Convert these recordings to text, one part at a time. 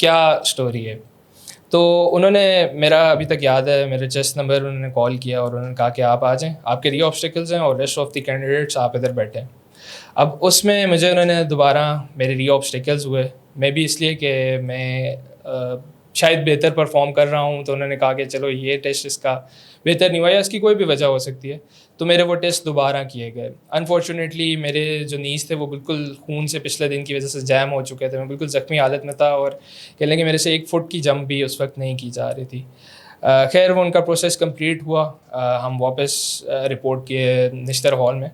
کیا اسٹوری ہے. تو انہوں نے میرا ابھی تک یاد ہے میرے چیسٹ نمبر انہوں نے کال کیا اور انہوں نے کہا کہ آپ آ جائیں, آپ کے ری آبسٹیکلز ہیں اور ریسٹ آف دی کینڈیڈیٹس آپ ادھر بیٹھے ہیں. اب اس میں مجھے انہوں نے دوبارہ میرے ری آبسٹیکلز ہوئے, میں بھی اس لیے کہ میں شاید بہتر پرفارم کر رہا ہوں, تو انہوں نے کہا کہ چلو یہ ٹیسٹ اس کا بہتر نہیں ہوا یا اس کی کوئی بھی وجہ ہو سکتی ہے, تو میرے وہ ٹیسٹ دوبارہ کیے گئے. انفارچونیٹلی میرے جو نیز تھے وہ بالکل خون سے پچھلے دن کی وجہ سے جیم ہو چکے تھے, میں بالکل زخمی حالت میں تھا, اور کہہ لیں کہ میرے سے 1 فٹ کی جمپ بھی اس وقت نہیں کی جا رہی تھی. خیر وہ ان کا پروسیس کمپلیٹ ہوا, ہم واپس رپورٹ کیے نشتر ہال میں,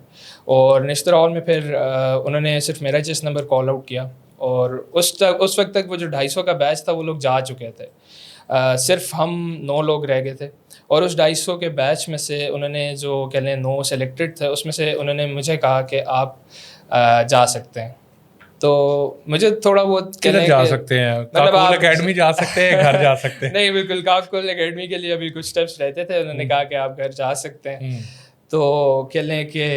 اور نشتر ہال میں پھر انہوں نے صرف میرا چیسٹ نمبر کال آؤٹ کیا, اور اس وقت تک وہ جو 250 کا بیچ تھا وہ لوگ جا چکے تھے, صرف ہم 9 لوگ رہ گئے تھے. اور اس 250 کے بیچ میں سے انہوں نے جو کہہ لیں 9 سلیکٹڈ تھے, اس میں سے انہوں نے مجھے کہا کہ آپ جا سکتے ہیں. تو مجھے تھوڑا بہت جا سکتے ہیں, مطلب آپ اکیڈمی جا سکتے ہیں, گھر جا سکتے ہیں؟ نہیں بالکل, کاکول اکیڈمی کے لیے ابھی کچھ اسٹیپس رہتے تھے, انہوں نے کہا کہ آپ گھر جا سکتے ہیں. تو کہہ لیں کہ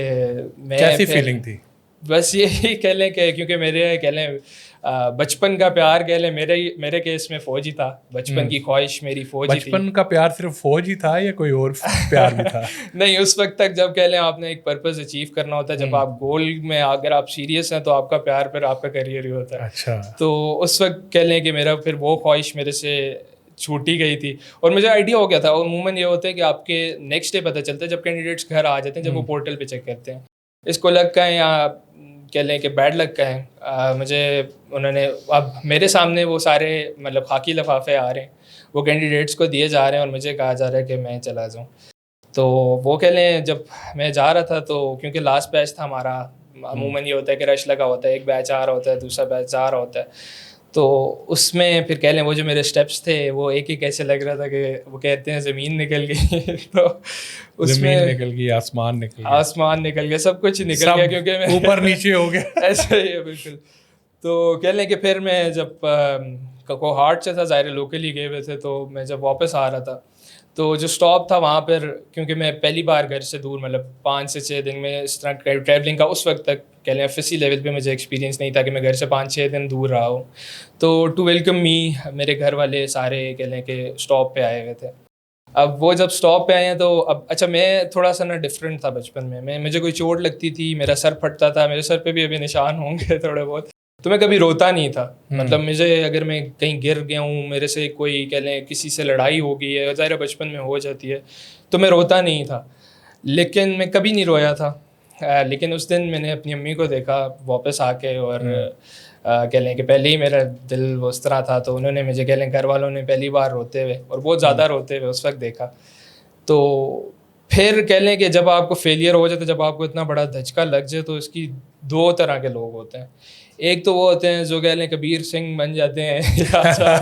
میں کیسی فیلنگ تھی؟ بس یہی کہہ لیں کہ کیونکہ میرے کہہ لیں بچپن کا پیار کہہ لیں میرے کیس میں فوج ہی تھا, بچپن کی خواہش میری فوج ہی تھی. بچپن کا پیار صرف فوج ہی تھا یا کوئی اور پیار بھی تھا؟ نہیں, اس وقت تک جب کہہ لیں آپ نے ایک پرپز اچیو کرنا ہوتا ہے, جب آپ گول میں اگر آپ سیریس ہیں تو آپ کا پیار پھر آپ کا کیریئر ہی ہوتا ہے. اچھا, تو اس وقت کہہ لیں کہ میرا پھر وہ خواہش میرے سے چھوٹی گئی تھی, اور مجھے آئیڈیا ہو گیا تھا. اور عموماً یہ ہوتا ہے کہ آپ کے نیکسٹ ڈے پتہ چلتا ہے جب کینڈیڈیٹس گھر آ جاتے ہیں, جب وہ پورٹل پہ چیک کرتے ہیں. اس کو لگ کا ہے یا کہہ لیں کہ بیڈ لگ کا ہے, مجھے انہوں نے اب میرے سامنے وہ سارے مطلب خاکی لفافے آ رہے ہیں, وہ کینڈیڈیٹس کو دیے جا رہے ہیں, اور مجھے کہا جا رہا ہے کہ میں چلا جاؤں. تو وہ کہہ لیں جب میں جا رہا تھا, تو کیونکہ لاسٹ بیچ تھا ہمارا, عموماً یہ ہوتا ہے کہ رش لگا ہوتا ہے, ایک بیچ آ رہا ہوتا ہے, دوسرا بیچ جا رہا ہوتا ہے. تو اس میں پھر کہہ لیں وہ جو میرے اسٹیپس تھے وہ ایک ایک ایسے لگ رہا تھا کہ وہ کہتے ہیں زمین نکل گئی. تو اس میں نکل گئی, آسمان نکل گیا, سب کچھ نکل گیا, کیونکہ میں اوپر نیچے ہو گیا. ایسا ہی ہے بالکل. تو کہہ لیں کہ پھر میں جب کو ہارٹ سے تھا, ظاہر لوکل ہی گئے ہوئے تھے, تو میں جب واپس آ رہا تھا تو جو اسٹاپ تھا وہاں پر, کیونکہ میں پہلی بار گھر سے دور مطلب 5 سے 6 دن میں اس طرح ٹریولنگ کا اس وقت تک کہہ لیں آفیسی لیول پہ مجھے ایکسپیرینس نہیں تھا کہ میں گھر سے 5-6 دن دور رہا ہوں. تو ٹو ویلکم می میرے گھر والے سارے کہہ لیں کہ اسٹاپ پہ آئے ہوئے تھے. اب وہ جب اسٹاپ پہ آئے ہیں تو اب اچھا میں تھوڑا سا نا ڈفرینٹ تھا بچپن میں مجھے کوئی چوٹ لگتی تھی, میرا سر پھٹتا تھا, میرے سر پہ بھی ابھی نشان ہوں گے تھوڑے بہت, تو میں کبھی روتا نہیں تھا. مطلب مجھے اگر میں کہیں گر گیا ہوں, میرے سے کوئی کہہ لیں کسی سے لڑائی ہو گئی ہے, ظاہر بچپن میں ہو جاتی ہے, تو میں روتا نہیں تھا, لیکن میں کبھی نہیں رویا تھا. لیکن اس دن میں نے اپنی امی کو دیکھا واپس آ کے, اور کہہ لیں کہ پہلے ہی میرا دل وہ اس طرح تھا, تو انہوں نے مجھے کہہ لیں گھر والوں نے پہلی بار روتے ہوئے اور بہت زیادہ روتے ہوئے اس وقت دیکھا. تو پھر کہہ لیں کہ جب آپ کو فیلئر ہو جائے تو جب آپ کو اتنا بڑا دھچکا لگ جائے تو اس کی 2 طرح کے لوگ ہوتے ہیں. ایک تو وہ ہوتے ہیں جو کہہ لیں کبیر سنگھ بن جاتے ہیں,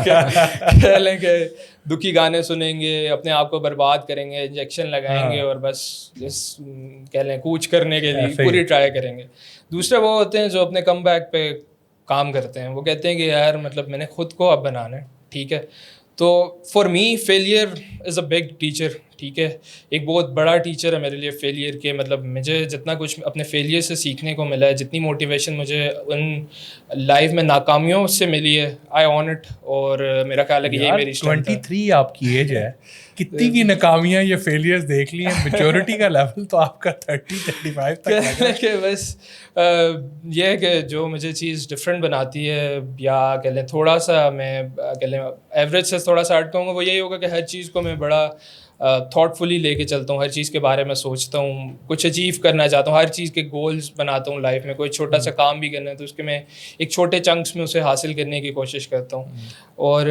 کہہ لیں کہ دکھی گانے سنیں گے, اپنے آپ کو برباد کریں گے, انجیکشن لگائیں گے, اور بس کہہ لیں کوچ کرنے کے لیے پوری ٹرائی کریں گے. دوسرے وہ ہوتے ہیں جو اپنے کم بیک پہ کام کرتے ہیں, وہ کہتے ہیں کہ یار مطلب میں نے خود کو اب بنانا ہے, ٹھیک ہے. تو for me failure is a big teacher, ٹھیک ہے, ایک بہت بڑا ٹیچر ہے میرے لیے فیلئر کے. مطلب مجھے جتنا کچھ اپنے فیلئر سے سیکھنے کو ملا ہے, جتنی موٹیویشن مجھے ان لائف میں ناکامیوں سے ملی ہے, آئی آن اٹ. اور میرا خیال ہے کہ یہی میری اسٹرینتھ ہے. 23 آپ کی ایج ہے, کتنی کی ناکامیاں یا فیلئرز دیکھ لی ہیں, میچورٹی کا لیول تو آپ کا 30-35 تک ہے. کہ بس یہ ہے کہ جو مجھے چیز ڈفرینٹ بناتی ہے, یا کہہ لیں تھوڑا سا میں کہہ لیں ایوریج سے تھوڑا سا ہٹ کہوں گا, وہ یہی ہوگا کہ ہر چیز کو میں بڑا تھاٹ فلی لے کے چلتا ہوں, ہر چیز کے بارے میں سوچتا ہوں, کچھ اچیو کرنا چاہتا ہوں, ہر چیز کے گولز بناتا ہوں لائف میں. کوئی چھوٹا سا کام بھی کرنا ہے تو اس کے میں ایک چھوٹے چنکس میں اسے حاصل کرنے کی کوشش کرتا ہوں. اور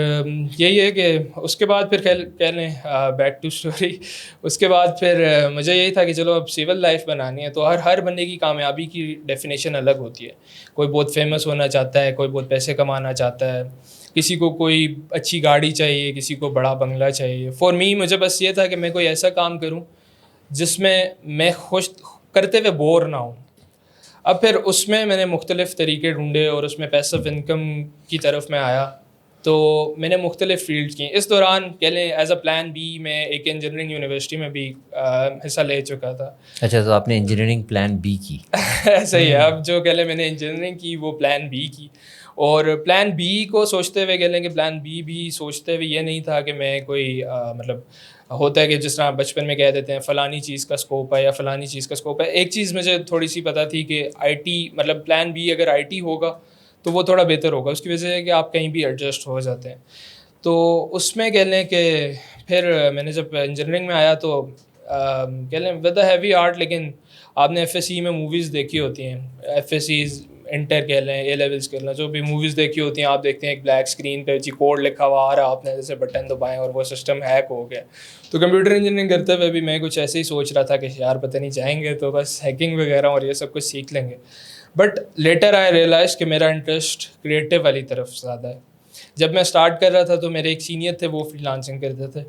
یہی ہے کہ اس کے بعد پھر کہہ لیں بیک ٹو اسٹوری, اس کے بعد پھر مجھے یہی تھا کہ چلو اب سول لائف بنانی ہے. تو ہر بندے کی کامیابی کی ڈیفینیشن الگ ہوتی ہے. کوئی بہت فیمس ہونا چاہتا ہے, کوئی بہت پیسے کمانا چاہتا ہے, کسی کو کوئی اچھی گاڑی چاہیے, کسی کو بڑا بنگلہ چاہیے. فار می مجھے بس یہ تھا کہ میں کوئی ایسا کام کروں جس میں خوش کرتے ہوئے بور نہ ہوں. اب پھر اس میں نے مختلف طریقے ڈھونڈے, اور اس میں پیسو انکم کی طرف میں آیا. تو میں نے مختلف فیلڈ کی. اس دوران کہہ لیں ایز اے پلان بی میں ایک انجینئرنگ یونیورسٹی میں بھی حصہ لے چکا تھا. اچھا, تو آپ نے انجینئرنگ پلان بی کی؟ ایسا ہی ہے, اب جو کہہ لیں میں نے انجینئرنگ کی وہ پلان بی کی. اور پلان بی کو سوچتے ہوئے کہہ لیں کہ پلان بی بھی سوچتے ہوئے یہ نہیں تھا کہ میں کوئی مطلب ہوتا ہے کہ جس طرح بچپن میں کہہ دیتے ہیں فلانی چیز کا اسکوپ ہے یا فلانی چیز کا اسکوپ ہے. ایک چیز مجھے تھوڑی سی پتہ تھی کہ آئی ٹی مطلب پلان بی اگر آئی ٹی ہوگا تو وہ تھوڑا بہتر ہوگا, اس کی وجہ سے کہ آپ کہیں بھی ایڈجسٹ ہو جاتے ہیں. تو اس میں کہہ لیں کہ پھر میں نے جب انجینئرنگ میں آیا تو کہہ لیں ود اے ہیوی آرٹ, لیکن آپ نے ایف ایس سی میں موویز دیکھی ہوتی ہیں, ایف ایس سیز انٹر کہہ لیں اے لیولس کہہ لیں, جو بھی موویز دیکھی ہوتی ہیں آپ دیکھتے ہیں ایک بلیک اسکرین پہ جی کوڈ لکھا ہوا آ رہا, آپ نے جیسے بٹن دبائیں اور وہ سسٹم ہیک ہو گیا. تو کمپیوٹر انجینئرنگ کرتے ہوئے بھی میں کچھ ایسے ہی سوچ رہا تھا کہ یار پتہ نہیں جائیں گے تو بس ہیکنگ وغیرہ اور یہ سب کچھ سیکھ لیں گے. بٹ لیٹر آئی ریئلائز کہ میرا انٹرسٹ کریٹیو والی طرف زیادہ ہے. جب میں اسٹارٹ کر رہا تھا تو میرے ایک سینئر تھے, وہ فری لانسنگ کرتے تھے.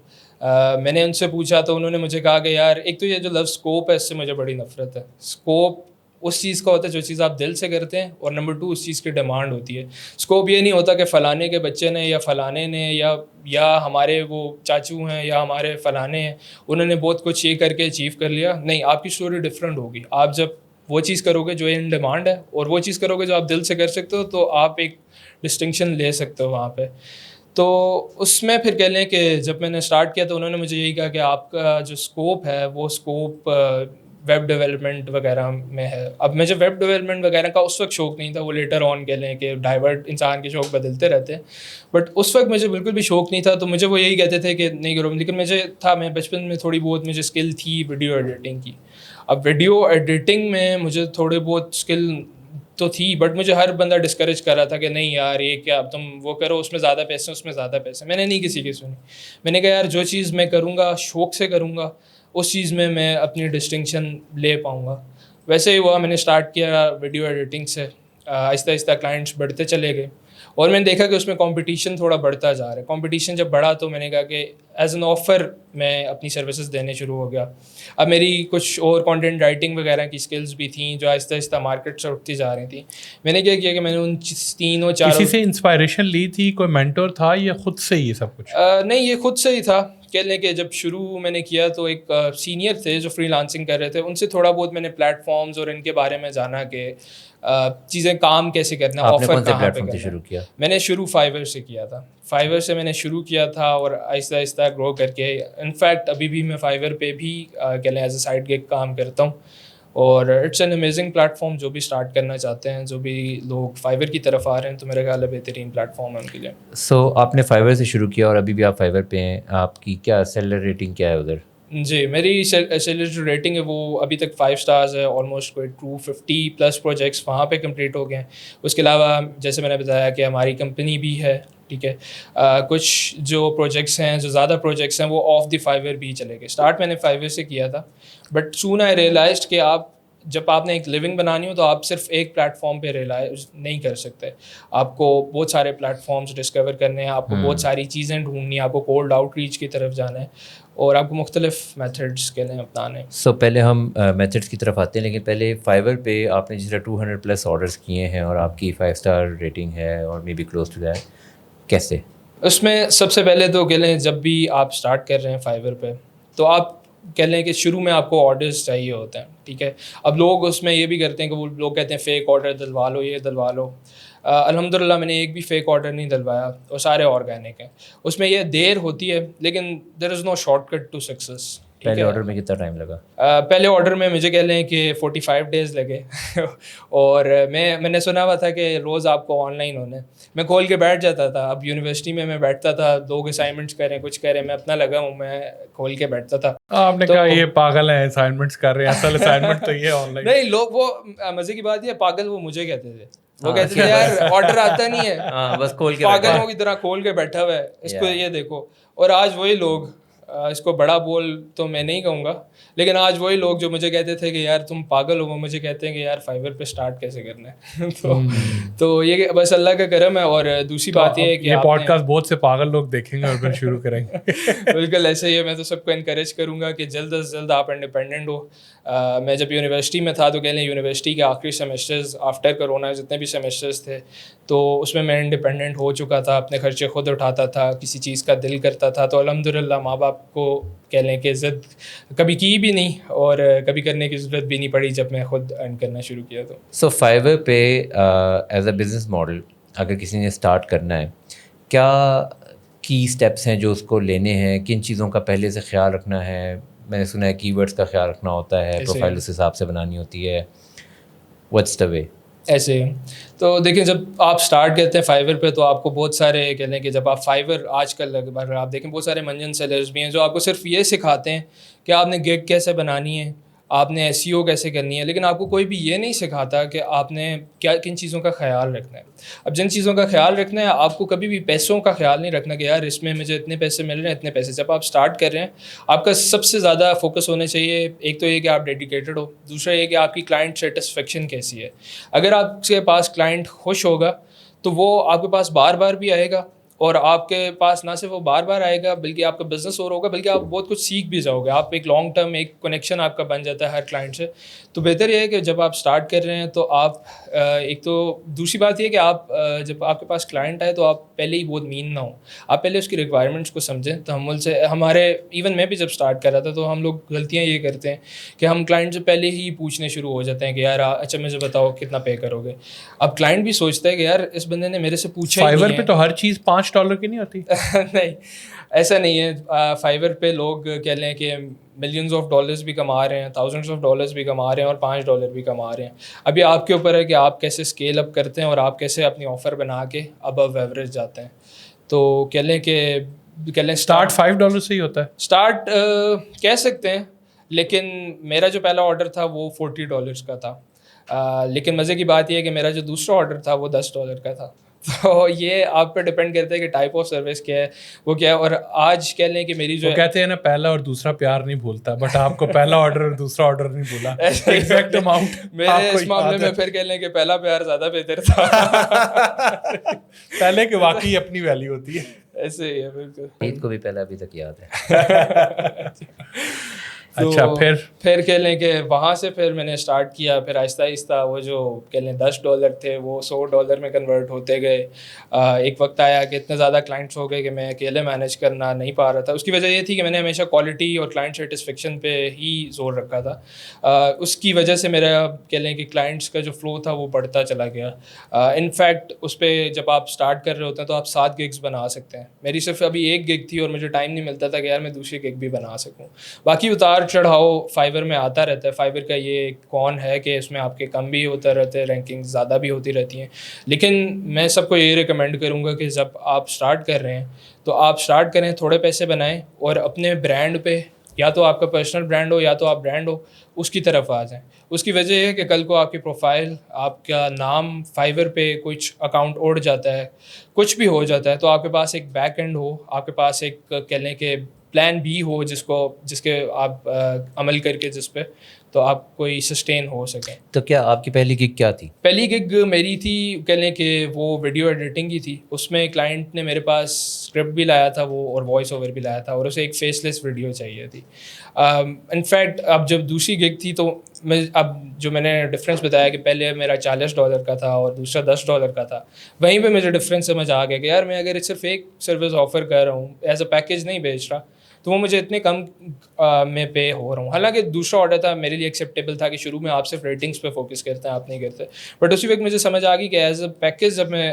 میں نے ان سے پوچھا تو انہوں نے مجھے کہا کہ یار ایک تو یہ جو لفظ اسکوپ ہے اس سے مجھے بڑی نفرت ہے. اسکوپ اس چیز کا ہوتا ہے جو چیز آپ دل سے کرتے ہیں, اور نمبر 2 اس چیز کی ڈیمانڈ ہوتی ہے. اسکوپ یہ نہیں ہوتا کہ فلانے کے بچے نے یا فلانے نے یا ہمارے وہ چاچو ہیں یا ہمارے فلانے ہیں انہوں نے بہت کچھ یہ کر کے اچیو کر لیا. نہیں, آپ کی اسٹوری ڈفرینٹ ہوگی. آپ جب وہ چیز کرو گے جو ان ڈیمانڈ ہے اور وہ چیز کرو گے جو آپ دل سے کر سکتے ہو تو آپ ایک ڈسٹنکشن لے سکتے ہو وہاں پہ. تو اس میں پھر کہہ لیں کہ جب میں نے اسٹارٹ کیا تو انہوں نے مجھے یہی کہا کہ آپ کا جو اسکوپ ہے وہ اسکوپ ویب ڈیولپمنٹ وغیرہ میں ہے. اب مجھے ویب ڈیولپمنٹ وغیرہ کا اس وقت شوق نہیں تھا, وہ لیٹر آن کہہ لیں کہ ڈائیورٹ انسان کے شوق بدلتے رہتے ہیں, بٹ اس وقت مجھے بالکل بھی شوق نہیں تھا. تو مجھے وہ یہی کہتے تھے کہ نہیں کرو, لیکن میں بچپن میں تھوڑی بہت مجھے اسکل تھی ویڈیو ایڈیٹنگ کی. اب ویڈیو ایڈیٹنگ میں مجھے تھوڑے بہت اسکل تو تھی, بٹ مجھے ہر بندہ ڈسکریج کر رہا تھا کہ نہیں یار یہ کیا اب تم وہ کرو, اس میں زیادہ پیسے اس میں زیادہ پیسے. میں نے نہیں کسی کی سنی. میں نے کہا یار جو چیز میں کروں گا شوق سے کروں گا اس چیز میں اپنی ڈسٹنکشن لے پاؤں گا. ویسے ہی ہوا, میں نے اسٹارٹ کیا ویڈیو ایڈیٹنگ سے, آہستہ آہستہ کلائنٹس بڑھتے چلے گئے اور میں نے دیکھا کہ اس میں کمپٹیشن تھوڑا بڑھتا جا رہا ہے. کمپٹیشن جب بڑھا تو میں نے کہا کہ ایز این آفر میں اپنی سروسز دینے شروع ہو گیا. اب میری کچھ اور کانٹینٹ رائٹنگ وغیرہ کی اسکلز بھی تھیں جو آہستہ آہستہ مارکیٹ سے اٹھتی جا رہی تھیں. میں نے کیا کیا کہ میں نے ان 3-4 کسی سے انسپائریشن لی تھی, کوئی مینٹور تھا یا خود سے ہی سب کچھ؟ نہیں, یہ خود سے ہی تھا. کہہ لیں کہ جب شروع میں نے کیا تو ایک سینئر تھے جو فری لانسنگ کر رہے تھے, ان سے تھوڑا بہت میں نے پلیٹ فارمز اور ان کے بارے میں جانا کہ چیزیں کام کیسے کرنا, آفر کہاں پہ کرنا. میں نے شروع فائیور سے کیا تھا. فائیور سے میں نے شروع کیا تھا اور آہستہ آہستہ گرو کر کے انفیکٹ ابھی بھی میں فائیور پہ بھی کہہ لیں ایز اے سائڈ گگ کام کرتا ہوں. اور it's an amazing platform. جو بھی اسٹارٹ کرنا چاہتے ہیں, جو بھی لوگ فائیور کی طرف آ رہے ہیں, تو میرا خیال ہے بہترین پلیٹ فارم ہے ان کے لیے. سو آپ نے فائیور سے شروع کیا اور ابھی بھی آپ فائیور پہ ہیں. آپ کی کیا سیلر ریٹنگ کیا ہے ادھر؟ جی, میری سیلر جو ریٹنگ ہے وہ ابھی تک 5 اسٹارز ہے. آلموسٹ کوئی 250+ پروجیکٹس وہاں پہ کمپلیٹ ہو گئے ہیں. اس کے علاوہ جیسے میں نے بتایا کہ ہماری کمپنی بھی ہے, ٹھیک ہے. کچھ جو پروجیکٹس ہیں, جو زیادہ پروجیکٹس ہیں, وہ آف دی فائیور بھی چلے گئے. اسٹارٹ میں نے فائیور سے کیا تھا, بٹ سون آئی ریئلائزڈ کہ جب آپ نے ایک لیونگ بنانی ہو تو آپ صرف ایک پلیٹ فارم پہ ریلائز نہیں کر سکتے. آپ کو بہت سارے پلیٹ فارمس ڈسکور کرنے ہیں, آپ کو بہت ساری چیزیں ڈھونڈنی ہیں, آپ کو کولڈ آؤٹ ریچ کی طرف جانا ہے اور آپ کو مختلف میتھڈس کے لیے اپنانے ہیں. سو پہلے ہم میتھڈس کی طرف آتے ہیں, لیکن پہلے فائیور پہ آپ نے جس طرح 200+ آرڈرس کیے ہیں اور آپ کی 5 اسٹار ریٹنگ ہے اور maybe close to that, کیسے؟ اس میں سب سے پہلے تو کہہ لیں جب بھی آپ اسٹارٹ کر رہے ہیں فائیور پہ تو آپ کہہ لیں کہ شروع میں آپ کو آرڈرز چاہیے ہوتے ہیں, ٹھیک ہے. اب لوگ اس میں یہ بھی کرتے ہیں کہ وہ لوگ کہتے ہیں فیک آرڈر دلوا لو, یہ دلوا لو. الحمدللہ میں نے ایک بھی فیک آرڈر نہیں دلوایا اور سارے آرگینک ہیں. اس میں یہ دیر ہوتی ہے لیکن دیر از نو شارٹ کٹ ٹو سکسیس. پہلے آرڈر میں کتنا ٹائم لگا؟ پہلے آرڈر میں مجھے کہہ لیں کہ 45 ڈیز لگے. اور میں نے سنا ہوا تھا کہ روز آپ کو آن لائن ہونا ہے. میں کھول کے بیٹھ جاتا تھا. اب یونیورسٹی میں بیٹھتا تھا, لوگ اسائنمنٹس کریں کچھ کریں, میں اپنا لگا ہوں, میں کھول کے بیٹھتا تھا. آپ نے کہا یہ پاگل ہیں اسائنمنٹس کر رہے ہیں, اصل اسائنمنٹ تو یہ آن لائن. نہیں, لوگ وہ مزے کی بات یہ پاگل وہ مجھے کہتے تھے. وہ کہتے تھے یار آرڈر آتا نہیں ہے, بس کھول کے پاگلوں کی طرح کھول کے بیٹھا ہوا ہے, اس کو یہ دیکھو. اور آج وہی لوگ, اس کو بڑا بول تو میں نہیں کہوں گا, لیکن آج وہی لوگ جو مجھے کہتے تھے کہ یار تم پاگل ہو, وہ مجھے کہتے ہیں کہ یار فائیور پہ اسٹارٹ کیسے کرنا ہے. تو یہ بس اللہ کا کرم ہے. اور دوسری بات یہ ہے کہ یہ پوڈ کاسٹ بہت سے پاگل لوگ دیکھیں گے اور پھر شروع کریں گے. بالکل ایسے ہی ہے. میں تو سب کو انکریج کروں گا کہ جلد از جلد آپ انڈیپینڈنٹ ہو. میں جب یونیورسٹی میں تھا تو کہہ لیں یونیورسٹی کے آخری سیمسٹرز آفٹر کرونا جتنے بھی سیمسٹرز تھے تو اس میں انڈیپینڈنٹ ہو چکا تھا, اپنے خرچے خود اٹھاتا تھا, کسی چیز کا دل کرتا تھا. تو الحمدللہ ماں باپ کو کہہ لیں کہ ضد کبھی کی بھی نہیں اور کبھی کرنے کی ضرورت بھی نہیں پڑی جب میں خود ارن کرنا شروع کیا. تو سو فائیور پہ ایز اے بزنس ماڈل اگر کسی نے اسٹارٹ کرنا ہے, کیا کی اسٹیپس ہیں جو اس کو لینے ہیں, کن چیزوں کا پہلے سے خیال رکھنا ہے؟ میں نے سنا ہے کی ورڈس کا خیال رکھنا ہوتا ہے, پروفائل اس حساب سے بنانی ہوتی ہے. واٹس دا وے؟ ایسے ہی تو دیکھیں, جب آپ اسٹارٹ کرتے ہیں فائیور پہ تو آپ کو بہت سارے کہہ لیں کہ جب آپ فائیور آج کل اگر آپ دیکھیں بہت سارے منجن سیلرز بھی ہیں جو آپ کو صرف یہ سکھاتے ہیں کہ آپ نے گگ کیسے بنانی ہے, آپ نے SEO کیسے کرنی ہے, لیکن آپ کو کوئی بھی یہ نہیں سکھاتا کہ آپ نے کیا کن چیزوں کا خیال رکھنا ہے. اب جن چیزوں کا خیال رکھنا ہے, آپ کو کبھی بھی پیسوں کا خیال نہیں رکھنا کہ یار اس میں مجھے اتنے پیسے مل رہے ہیں اتنے پیسے. جب آپ اسٹارٹ کر رہے ہیں آپ کا سب سے زیادہ فوکس ہونا چاہیے, ایک تو یہ کہ آپ ڈیڈیکیٹڈ ہو, دوسرا یہ کہ آپ کی کلائنٹ سیٹسفیکشن کیسی ہے. اگر آپ کے پاس کلائنٹ خوش ہوگا تو وہ آپ کے پاس بار بار بھی آئے گا, اور آپ کے پاس نہ صرف وہ بار بار آئے گا بلکہ آپ کا بزنس اور ہوگا, بلکہ آپ بہت کچھ سیکھ بھی جاؤ گے. آپ ایک لانگ ٹرم ایک کنیکشن آپ کا بن جاتا ہے ہر کلائنٹ سے. تو بہتر یہ ہے کہ جب آپ اسٹارٹ کر رہے ہیں تو آپ ایک تو دوسری بات یہ کہ آپ جب آپ کے پاس کلائنٹ آئے تو آپ پہلے ہی بہت مین نہ ہوں, آپ پہلے اس کی ریکوائرمنٹس کو سمجھیں تحمل سے. ہمارے ایون میں بھی جب اسٹارٹ کر رہا تھا تو ہم لوگ غلطیاں یہ کرتے ہیں کہ ہم کلائنٹ سے پہلے ہی پوچھنے شروع ہو جاتے ہیں کہ یار اچھا مجھے بتاؤ کتنا پے کرو گے. اب کلائنٹ بھی سوچتا ہے کہ یار اس بندے نے میرے سے پوچھا ہی نہیں ہے. فائیور پہ تو ہر چیز $5 کی نہیں ہوتی. نہیں ایسا نہیں ہے. فائیور پہ لوگ کہہ لیں کہ ملینز آف ڈالرز بھی کما رہے ہیں, تھاؤزنڈس آف ڈالرز بھی کما رہے ہیں, اور $5 بھی کما رہے ہیں. ابھی آپ کے اوپر ہے کہ آپ کیسے اسکیل اپ کرتے ہیں اور آپ کیسے اپنی آفر بنا کے ابو ایوریج جاتے ہیں. تو کہہ لیں اسٹارٹ $5 سے ہی ہوتا ہے. اسٹارٹ کہہ سکتے ہیں, لیکن میرا جو پہلا آرڈر تھا وہ $40 کا تھا. لیکن مزے کی بات یہ ہے کہ میرا جو دوسرا آرڈر تھا وہ $10 کا تھا. تو یہ آپ پہ ڈپینڈ کرتا ہے کہ ٹائپ آف سروس کیا ہے, وہ کیا ہے. اور آج کہہ لیں کہ میری جو کہتے ہیں نا پہلا اور دوسرا پیار نہیں بھولتا, بٹ آپ کو پہلا آرڈر اور دوسرا آرڈر نہیں بھولا, ایگزیکٹ اماؤنٹ میرے اس معاملے میں پھر کہہ لیں کہ پہلا پیار زیادہ بہتر تھا. پہلے کے واقعی اپنی ویلیو ہوتی ہے. ایسے ہی ہے بالکل. عید کو بھی پہلا ابھی تک یاد ہے. اچھا پھر کہہ لیں کہ وہاں سے پھر میں نے اسٹارٹ کیا, پھر آہستہ آہستہ وہ جو کہہ لیں $10 تھے وہ $100 میں کنورٹ ہوتے گئے. ایک وقت آیا کہ اتنے زیادہ کلائنٹس ہو گئے کہ میں اکیلے مینیج کرنا نہیں پا رہا تھا. اس کی وجہ یہ تھی کہ میں نے ہمیشہ کوالٹی اور کلائنٹ سیٹسفیکشن پہ ہی زور رکھا تھا. اس کی وجہ سے میرا کہہ لیں کہ کلائنٹس کا جو فلو تھا وہ بڑھتا چلا گیا. انفیکٹ اس پہ جب آپ اسٹارٹ کر رہے ہوتے ہیں تو آپ 7 گگس بنا سکتے ہیں. میری صرف ابھی 1 گگ تھی اور مجھے ٹائم نہیں ملتا تھا کہ یار میں دوسری گگ بھی بنا سکوں. باقی اتار چڑھاؤ فائیور میں آتا رہتا ہے. فائیور کا یہ کون ہے کہ اس میں آپ کے کم بھی ہوتے رہتے ہیں, رینکنگ زیادہ بھی ہوتی رہتی ہیں. لیکن میں سب کو یہ ریکمینڈ کروں گا کہ جب آپ اسٹارٹ کر رہے ہیں تو آپ اسٹارٹ کریں, تھوڑے پیسے بنائیں اور اپنے برانڈ پہ, یا تو آپ کا پرسنل برانڈ ہو یا تو آپ برانڈ ہو, اس کی طرف آ جائیں. اس کی وجہ یہ ہے کہ کل کو آپ کی پروفائل, آپ کا نام فائیور پہ کچھ اکاؤنٹ اڑ جاتا ہے, کچھ بھی ہو جاتا ہے, تو آپ کے پاس ایک بیک اینڈ ہو, آپ کے پاس ایک کہہ لیں کہ پلان بی ہو جس کے آپ عمل کر کے جس پہ تو آپ کوئی سسٹین ہو سکیں. تو کیا آپ کی پہلی گگ کیا تھی؟ پہلی گگ میری تھی کہہ لیں کہ وہ ویڈیو ایڈیٹنگ کی تھی. اس میں کلائنٹ نے میرے پاس اسکرپٹ بھی لایا تھا وہ, اور وائس اوور بھی لایا تھا, اور اسے ایک فیس لیس ویڈیو چاہیے تھی. انفیکٹ اب جب دوسری گگ تھی تو اب جو میں نے ڈفرینس بتایا کہ پہلے میرا $40 کا تھا اور دوسرا $10 کا تھا, وہیں پہ مجھے ڈفرینس سمجھ آ گیا کہ یار میں اگر صرف ایک سروس آفر کر رہا ہوں, ایز اے پیکیج نہیں بیچ رہا, تو وہ مجھے اتنے کم میں پے ہو رہا ہوں. حالانکہ دوسرا آرڈر تھا میرے لیے ایکسیپٹیبل تھا کہ شروع میں آپ صرف ریٹنگس پہ فوکس کرتے ہیں, آپ نہیں کرتے. بٹ اسی وقت مجھے سمجھ آ گئی کہ ایز اے پیکیج جب میں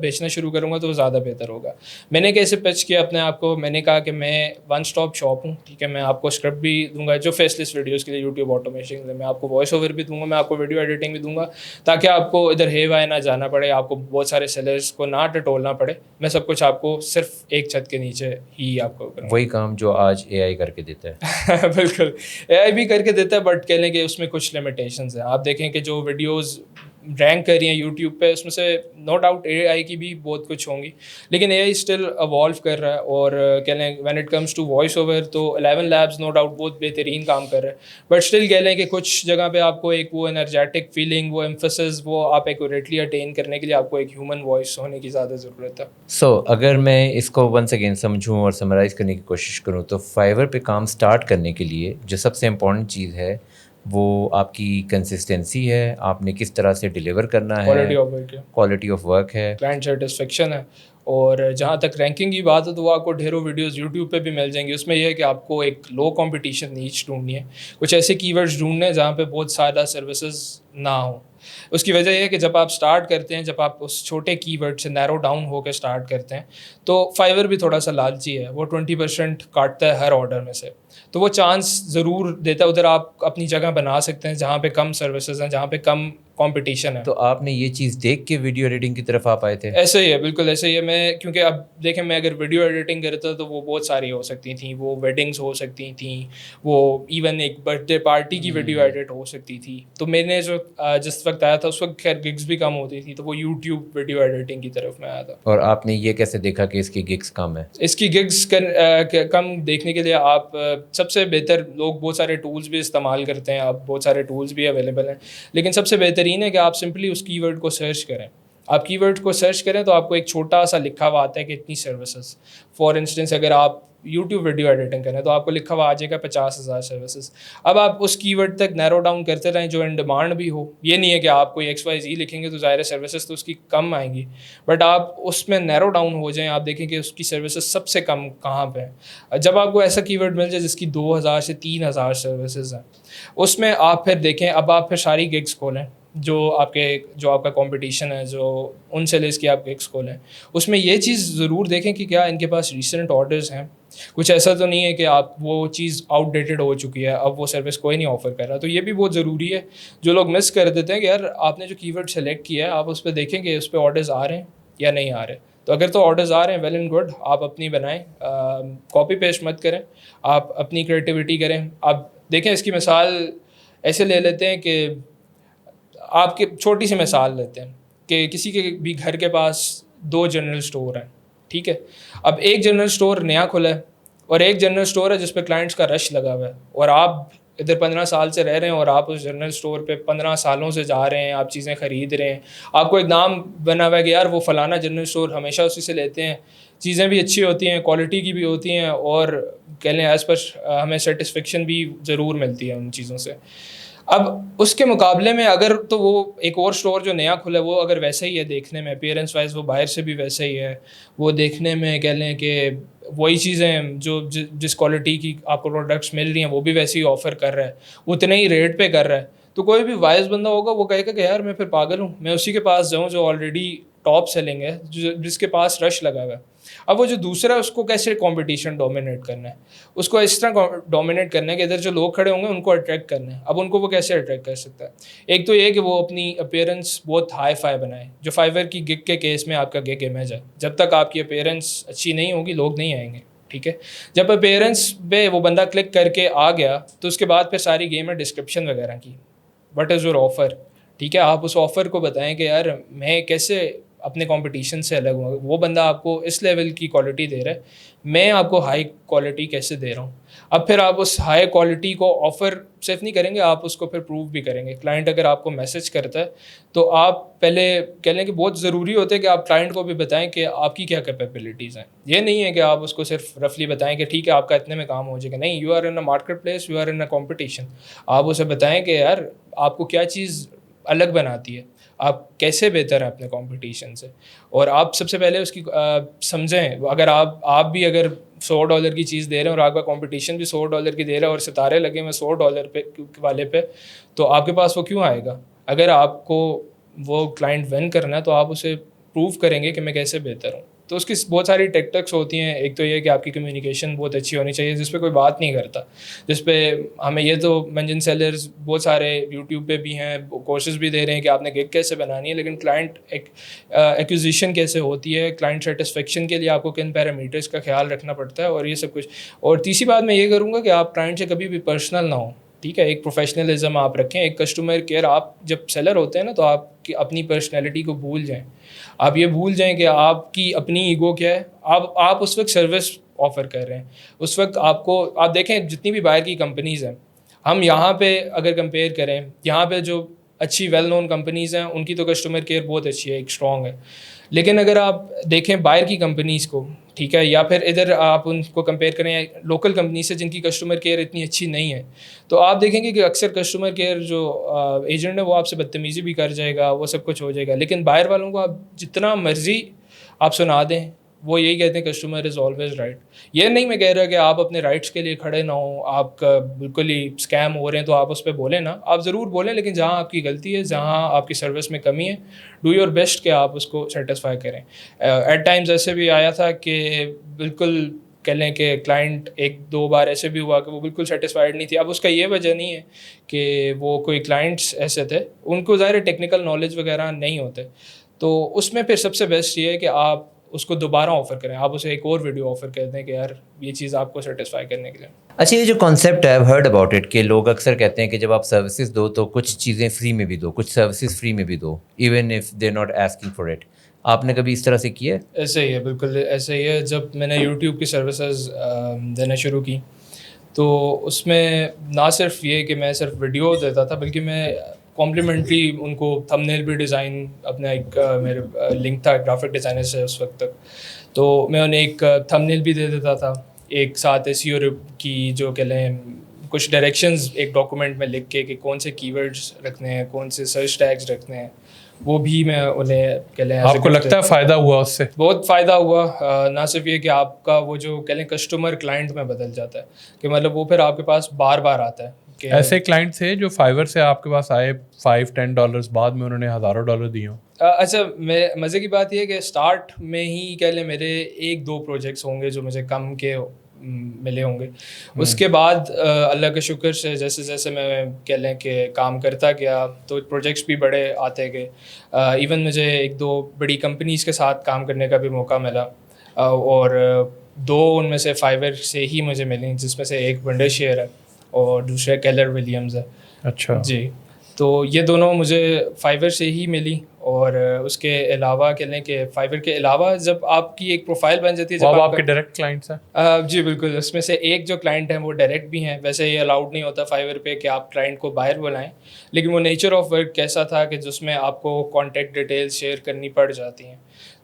بیچنا شروع کروں گا تو وہ زیادہ بہتر ہوگا. میں نے کیسے پچ کیا اپنے آپ کو, میں نے کہا کہ میں ون اسٹاپ شاپ ہوں, ٹھیک ہے. میں آپ کو اسکرپٹ بھی دوں گا جو فیس لیس ویڈیوز کے لیے یوٹیوب آٹومیشن ہے, میں آپ کو وائس اوور بھی دوں گا, میں آپ کو ویڈیو ایڈیٹنگ بھی دوں گا, تاکہ آپ کو ادھر ہے وائے نہ جانا پڑے, آپ کو بہت سارے سیلرس کو نہ ٹٹولنا پڑے. میں سب کچھ آپ کو صرف ایک چھت کے نیچے ہی آپ کو کروں. وہی کام جو آج AI کر کے دیتا ہے. بالکل AI بھی کر کے دیتا ہے, بٹ کہہ لیں کہ اس میں کچھ لمیٹیشنز ہیں. آپ دیکھیں کہ جو ویڈیوز رینک کر رہی ہیں یوٹیوب پہ, اس میں سے نو ڈاؤٹ AI کی بھی بہت کچھ ہوں گی, لیکن AI اسٹل ایوالو کر رہا ہے. اور کہہ لیں when it comes to voice over تو 11 لیبز نو ڈاؤٹ بہت بہترین کام کر رہے ہیں, بٹ اسٹل کہہ لیں کہ کچھ جگہ پہ آپ کو ایک وہ انرجیٹک فیلنگ, وہ ایمفسس, وہ آپ ایکوریٹلی اٹین کرنے کے لیے آپ کو ایک ہیومن وائس ہونے کی زیادہ ضرورت ہے. سو اگر میں اس کو ونس اگین سمجھوں اور سمرائز کرنے کی کوشش کروں تو فائیور پہ کام اسٹارٹ کرنے کے لیے جو سب سے امپورٹنٹ چیز ہے وہ آپ کی کنسسٹنسی ہے, آپ نے کس طرح سے ڈیلیور کرنا ہے, کوالٹی آف ورک ہے, کلائنٹ سیٹسفیکشن ہے. اور جہاں تک رینکنگ کی بات ہے تو وہ آپ کو ڈھیروں ویڈیوز یوٹیوب پہ بھی مل جائیں گی. اس میں یہ ہے کہ آپ کو ایک لو کمپٹیشن نیچ ڈھونڈنی ہے, کچھ ایسے کی ورڈز ڈھونڈنے ہیں جہاں پہ بہت سارا سروسز نہ ہوں. اس کی وجہ یہ ہے کہ جب آپ اسٹارٹ کرتے ہیں, جب آپ اس چھوٹے کی ورڈ سے نیرو ڈاؤن ہو کے اسٹارٹ کرتے ہیں, تو فائیور بھی تھوڑا سا لالچی ہے, وہ 20% کاٹتا ہے ہر آرڈر میں سے, تو وہ چانس ضرور دیتا ہے. ادھر آپ اپنی جگہ بنا سکتے ہیں جہاں پہ کم سروسز ہیں, جہاں پہ کم کمپٹیشن ہے. تو آپ نے یہ چیز دیکھ کے ویڈیو ایڈیٹنگ کی طرف آپ آئے تھے؟ ایسے ہی ہے, بالکل ایسے ہی ہے. میں کیونکہ اب دیکھیں, میں اگر ویڈیو ایڈیٹنگ کرتا تو وہ بہت ساری ہو سکتی تھیں, وہ ویڈنگس ہو سکتی تھیں, وہ ایون ایک برتھ ڈے پارٹی کی ویڈیو ایڈٹ ہو سکتی تھی. تو میں نے جو جس وقت آیا تھا اس وقت خیر گگس بھی کم ہوتی تھی, تو وہ یوٹیوب ویڈیو ایڈیٹنگ کی طرف میں آیا تھا. اور آپ نے یہ کیسے دیکھا کہ اس کی گگس کم ہے؟ اس کی گگس کم دیکھنے کے لیے آپ سب سے بہتر, لوگ بہت سارے ٹولس بھی استعمال کرتے ہیں, اب بہت سارے ٹولس بھی اویلیبل ہیں, لیکن سب سے بہترین ہے کہ آپ سمپلی اس کی ورڈ کو سرچ کریں. آپ کی ورڈ کو سرچ کریں تو آپ کو ایک چھوٹا سا لکھا ہوا آتا ہے کہ اتنی سروسز. فار انسٹنس اگر آپ یوٹیوب ویڈیو ایڈیٹنگ کریں تو آپ کو لکھا ہوا آ جائے گا 50,000 سروسز. اب آپ اس کی ورڈ تک نیرو ڈاؤن کرتے رہیں جو ان ڈیمانڈ بھی ہو. یہ نہیں ہے کہ آپ کوئی XYZ لکھیں گے تو ظاہر سروسز تو اس کی کم آئیں گی, بٹ آپ اس میں نیرو ڈاؤن ہو جائیں, آپ دیکھیں کہ اس کی سروسز سب سے کم کہاں پہ ہیں. جب آپ کو ایسا کی ورڈ مل جائے جس کی 2,000 سے 3,000 سروسز ہیں, اس میں آپ پھر دیکھیں, اب آپ پھر ساری گگس کھولیں جو آپ کا کمپٹیشن ہے, جو ان سیلرس کی آپ گگس کھولیں, اس میں یہ چیز ضرور دیکھیں کہ کیا ان کے پاس ریسنٹ آرڈرز ہیں. کچھ ایسا تو نہیں ہے کہ آپ وہ چیز آؤٹ ڈیٹڈ ہو چکی ہے, اب وہ سروس کوئی نہیں آفر کر رہا. تو یہ بھی بہت ضروری ہے. جو لوگ مس کر دیتے ہیں کہ یار آپ نے جو کی ورڈ سلیکٹ کیا ہے آپ اس پہ دیکھیں کہ اس پہ آرڈرز آ رہے ہیں یا نہیں آ رہے. تو اگر تو آرڈرز آ رہے ہیں ویل اینڈ گڈ, آپ اپنی بنائیں, کاپی پیسٹ مت کریں, آپ اپنی کریٹیوٹی کریں. آپ دیکھیں, اس کی مثال ایسے لے لیتے ہیں کہ آپ کے چھوٹی سی مثال لیتے ہیں کہ کسی کے بھی گھر کے پاس 2 جنرل اسٹور ہیں, ٹھیک ہے. اب ایک جنرل اسٹور نیا کھلا ہے اور ایک جنرل اسٹور ہے جس پہ کلائنٹس کا رش لگا ہوا ہے, اور آپ ادھر 15 سال سے رہ رہے ہیں اور آپ اس جنرل اسٹور پہ 15 سالوں سے جا رہے ہیں, آپ چیزیں خرید رہے ہیں, آپ کو ایک نام بنا ہوا ہے کہ یار وہ فلانا جنرل اسٹور, ہمیشہ اسی سے لیتے ہیں, چیزیں بھی اچھی ہوتی ہیں, کوالٹی کی بھی ہوتی ہیں, اور کہہ لیں ایز پر ہمیں سیٹسفیکشن بھی ضرور ملتی ہے ان چیزوں سے. اب اس کے مقابلے میں اگر تو وہ ایک اور اسٹور جو نیا کھلا ہے وہ اگر ویسا ہی ہے دیکھنے میں, اپیئرنس وائز وہ باہر سے بھی ویسا ہی ہے, وہ دیکھنے میں کہہ لیں کہ وہی چیزیں جو جس کوالٹی کی آپ کو پروڈکٹس مل رہی ہیں وہ بھی ویسے ہی آفر کر رہا ہے, اتنے ہی ریٹ پہ کر رہا ہے, تو کوئی بھی وائز بندہ ہوگا وہ کہے گا کہ یار میں پھر پاگل ہوں, میں اسی کے پاس جاؤں جو آلریڈی ٹاپ سیلنگ ہے, جس کے پاس رش لگا ہوا ہے. اب وہ جو دوسرا ہے اس کو کیسے کمپٹیشن ڈومینیٹ کرنا ہے, اس کو اس طرح ڈومینیٹ کرنا ہے کہ ادھر جو لوگ کھڑے ہوں گے ان کو اٹریکٹ کرنا ہے. اب ان کو وہ کیسے اٹریکٹ کر سکتا ہے؟ ایک تو یہ کہ وہ اپنی اپیئرنس بہت ہائی فائی بنائے, جو فائیور کی گگ کے کیس میں آپ کا گگ امیج ہے, جب تک آپ کی اپیئرنس اچھی نہیں ہوگی لوگ نہیں آئیں گے, ٹھیک ہے. جب اپیئرنس پہ وہ بندہ کلک کر کے آ گیا تو اس کے بعد پھر ساری گیم ہے ڈسکرپشن وغیرہ کی, وٹ از یور آفر, ٹھیک ہے. آپ اس آفر کو بتائیں کہ یار میں کیسے اپنے کمپٹیشن سے الگ ہوں, وہ بندہ آپ کو اس لیول کی کوالٹی دے رہا ہے, میں آپ کو ہائی کوالٹی کیسے دے رہا ہوں. اب پھر آپ اس ہائی کوالٹی کو آفر صرف نہیں کریں گے, آپ اس کو پھر پروو بھی کریں گے. کلائنٹ اگر آپ کو میسج کرتا ہے تو آپ پہلے کہہ لیں کہ بہت ضروری ہوتا ہے کہ آپ کلائنٹ کو بھی بتائیں کہ آپ کی کیا کیپیبلٹیز ہیں. یہ نہیں ہے کہ آپ اس کو صرف رفلی بتائیں کہ ٹھیک ہے آپ کا اتنے میں کام ہو جائے گا. نہیں, you are in a marketplace, you are in a competition. آپ اسے بتائیں کہ یار آپ کو کیا چیز الگ بناتی ہے, آپ کیسے بہتر ہیں اپنے کمپٹیشن سے, اور آپ سب سے پہلے اس کی سمجھیں. اگر آپ بھی اگر $100 کی چیز دے رہے ہیں اور آپ کا کمپٹیشن بھی $100 کی دے رہا ہے اور ستارے لگے ہوئے $100 پہ والے پہ, تو آپ کے پاس وہ کیوں آئے گا؟ اگر آپ کو وہ کلائنٹ ون کرنا ہے تو آپ اسے پروو کریں گے کہ میں کیسے بہتر ہوں. تو اس کی بہت ساری ٹیکٹکس ہوتی ہیں. ایک تو یہ کہ آپ کی کمیونیکیشن بہت اچھی ہونی چاہیے جس پہ کوئی بات نہیں کرتا, جس پہ ہمیں یہ تو منجن سیلرز بہت سارے یوٹیوب پہ بھی ہیں, کورسز بھی دے رہے ہیں کہ آپ نے گگ کیسے بنانی ہے, لیکن کلائنٹ ایکوزیشن کیسے ہوتی ہے, کلائنٹ سیٹسفیکشن کے لیے آپ کو کن پیرامیٹرز کا خیال رکھنا پڑتا ہے, اور یہ سب کچھ. اور تیسری بات میں یہ کروں گا کہ آپ کلائنٹ سے کبھی بھی پرسنل نہ ہوں, ٹھیک ہے. ایک پروفیشنلزم آپ رکھیں, ایک کسٹمر کیئر. آپ جب سیلر ہوتے ہیں نا تو آپ کی اپنی پرسنالٹی کو بھول جائیں. آپ یہ بھول جائیں کہ آپ کی اپنی ایگو کیا ہے. آپ اس وقت سروس آفر کر رہے ہیں, اس وقت آپ دیکھیں جتنی بھی باہر کی کمپنیز ہیں, ہم یہاں پہ اگر کمپیئر کریں, یہاں پہ جو اچھی ویل نون کمپنیز ہیں ان کی تو کسٹمر کیئر بہت اچھی ہے, ایک اسٹرانگ ہے. لیکن اگر آپ دیکھیں باہر کی کمپنیز کو, ٹھیک ہے, یا پھر ادھر آپ ان کو کمپیئر کریں لوکل کمپنی سے جن کی کسٹمر کیئر اتنی اچھی نہیں ہے, تو آپ دیکھیں گے کہ اکثر کسٹمر کیئر جو ایجنٹ ہے وہ آپ سے بدتمیزی بھی کر جائے گا, وہ سب کچھ ہو جائے گا. لیکن باہر والوں کو آپ جتنا مرضی آپ سنا دیں, وہ یہی کہتے ہیں کسٹمر از آلویز رائٹ. یہ نہیں میں کہہ رہا کہ آپ اپنے رائٹس کے لیے کھڑے نہ ہوں, آپ کا بالکل ہی اسکیم ہو رہے ہیں تو آپ اس پہ بولیں نا, آپ ضرور بولیں, لیکن جہاں آپ کی غلطی ہے, جہاں آپ کی سروس میں کمی ہے, ڈو یور بیسٹ کہ آپ اس کو سیٹسفائی کریں. ایٹ ٹائمز ایسے بھی آیا تھا کہ بالکل کہہ لیں کہ کلائنٹ ایک دو بار ایسے بھی ہوا کہ وہ بالکل سیٹسفائڈ نہیں تھی. اب اس کا یہ وجہ نہیں ہے کہ وہ کوئی کلائنٹس ایسے تھے, ان کو ظاہر ٹیکنیکل نالج وغیرہ نہیں ہوتے, تو اس میں پھر سب سے بیسٹ یہ ہے کہ آپ اس کو دوبارہ آفر کریں, آپ اسے ایک اور ویڈیو آفر کر دیں کہ یار یہ چیز آپ کو سیٹسفائی کرنے کے لیے. اچھا, یہ جو کانسیپٹ ہے, ہرڈ اباؤٹ اٹ, کہ لوگ اکثر کہتے ہیں کہ جب آپ سروسز دو تو کچھ چیزیں فری میں بھی دو, کچھ سروسز فری میں بھی دو, even if they not asking for it. آپ نے کبھی اس طرح سے کیا ہے؟ ایسے ہی ہے, بالکل ایسے ہی ہے. جب میں نے یوٹیوب کی سروسز دینا شروع کی تو اس میں نہ صرف یہ کہ میں صرف ویڈیو دیتا تھا, بلکہ میں کمپلیمنٹری ان کو تھم نیل بھی ڈیزائن, اپنا ایک میرے لنک تھا گرافک ڈیزائنر سے اس وقت تک, تو میں انہیں ایک تھم نیل بھی دے دیتا تھا, ایک ساتھ ایس ای او کی جو کہہ لیں کچھ ڈائریکشنز ایک ڈاکومنٹ میں لکھ کے کہ کون سے کی ورڈز رکھنے ہیں, کون سے سرچ ٹیگز رکھنے ہیں, وہ بھی میں انہیں کہہ لیں. آپ کو لگتا ہے فائدہ ہوا اس سے؟ بہت فائدہ ہوا. نہ صرف یہ کہ آپ کا وہ جو کہہ لیں کسٹمر کلائنٹ میں بدل جاتا ہے, کہ مطلب وہ پھر آپ کے پاس بار بار آتا ہے. ایسے کلائنٹ تھے جو فائیور سے آپ کے پاس آئے $5-10 بعد میں انہوں نے $1000 دیے ہوں؟ اچھا, میں مزے کی بات یہ ہے کہ اسٹارٹ میں ہی کہہ لیں میرے 1-2 پروجیکٹس ہوں گے جو مجھے کم کے ملے ہوں گے. اس کے بعد اللہ کے شکر سے جیسے جیسے میں کہہ لیں کہ کام کرتا گیا تو پروجیکٹس بھی بڑے آتے گئے. ایون مجھے 1-2 بڑی کمپنیز کے ساتھ کام کرنے کا بھی موقع ملا, اور 2 ان میں سے فائیور سے ہی مجھے ملیں, جس میں سے ایک ونڈر شیئر ہے اور دوسرے کیلر ولیمز ہے. اچھا جی, تو یہ دونوں مجھے فائیور سے ہی ملی. اور اس کے علاوہ کہہ لیں کہ فائیور کے علاوہ جب آپ کی ایک پروفائل بن جاتی ہے, جب آپ کے ڈائریکٹ کلائنٹس ہیں؟ جی بالکل, اس میں سے ایک جو کلائنٹ ہیں وہ ڈائریکٹ بھی ہیں. ویسے یہ الاؤڈ نہیں ہوتا فائیور پہ کہ آپ کلائنٹ کو باہر بلائیں, لیکن وہ نیچر آف ورک کیسا تھا کہ جس میں آپ کو کانٹیکٹ ڈیٹیلز شیئر کرنی پڑ جاتی ہیں.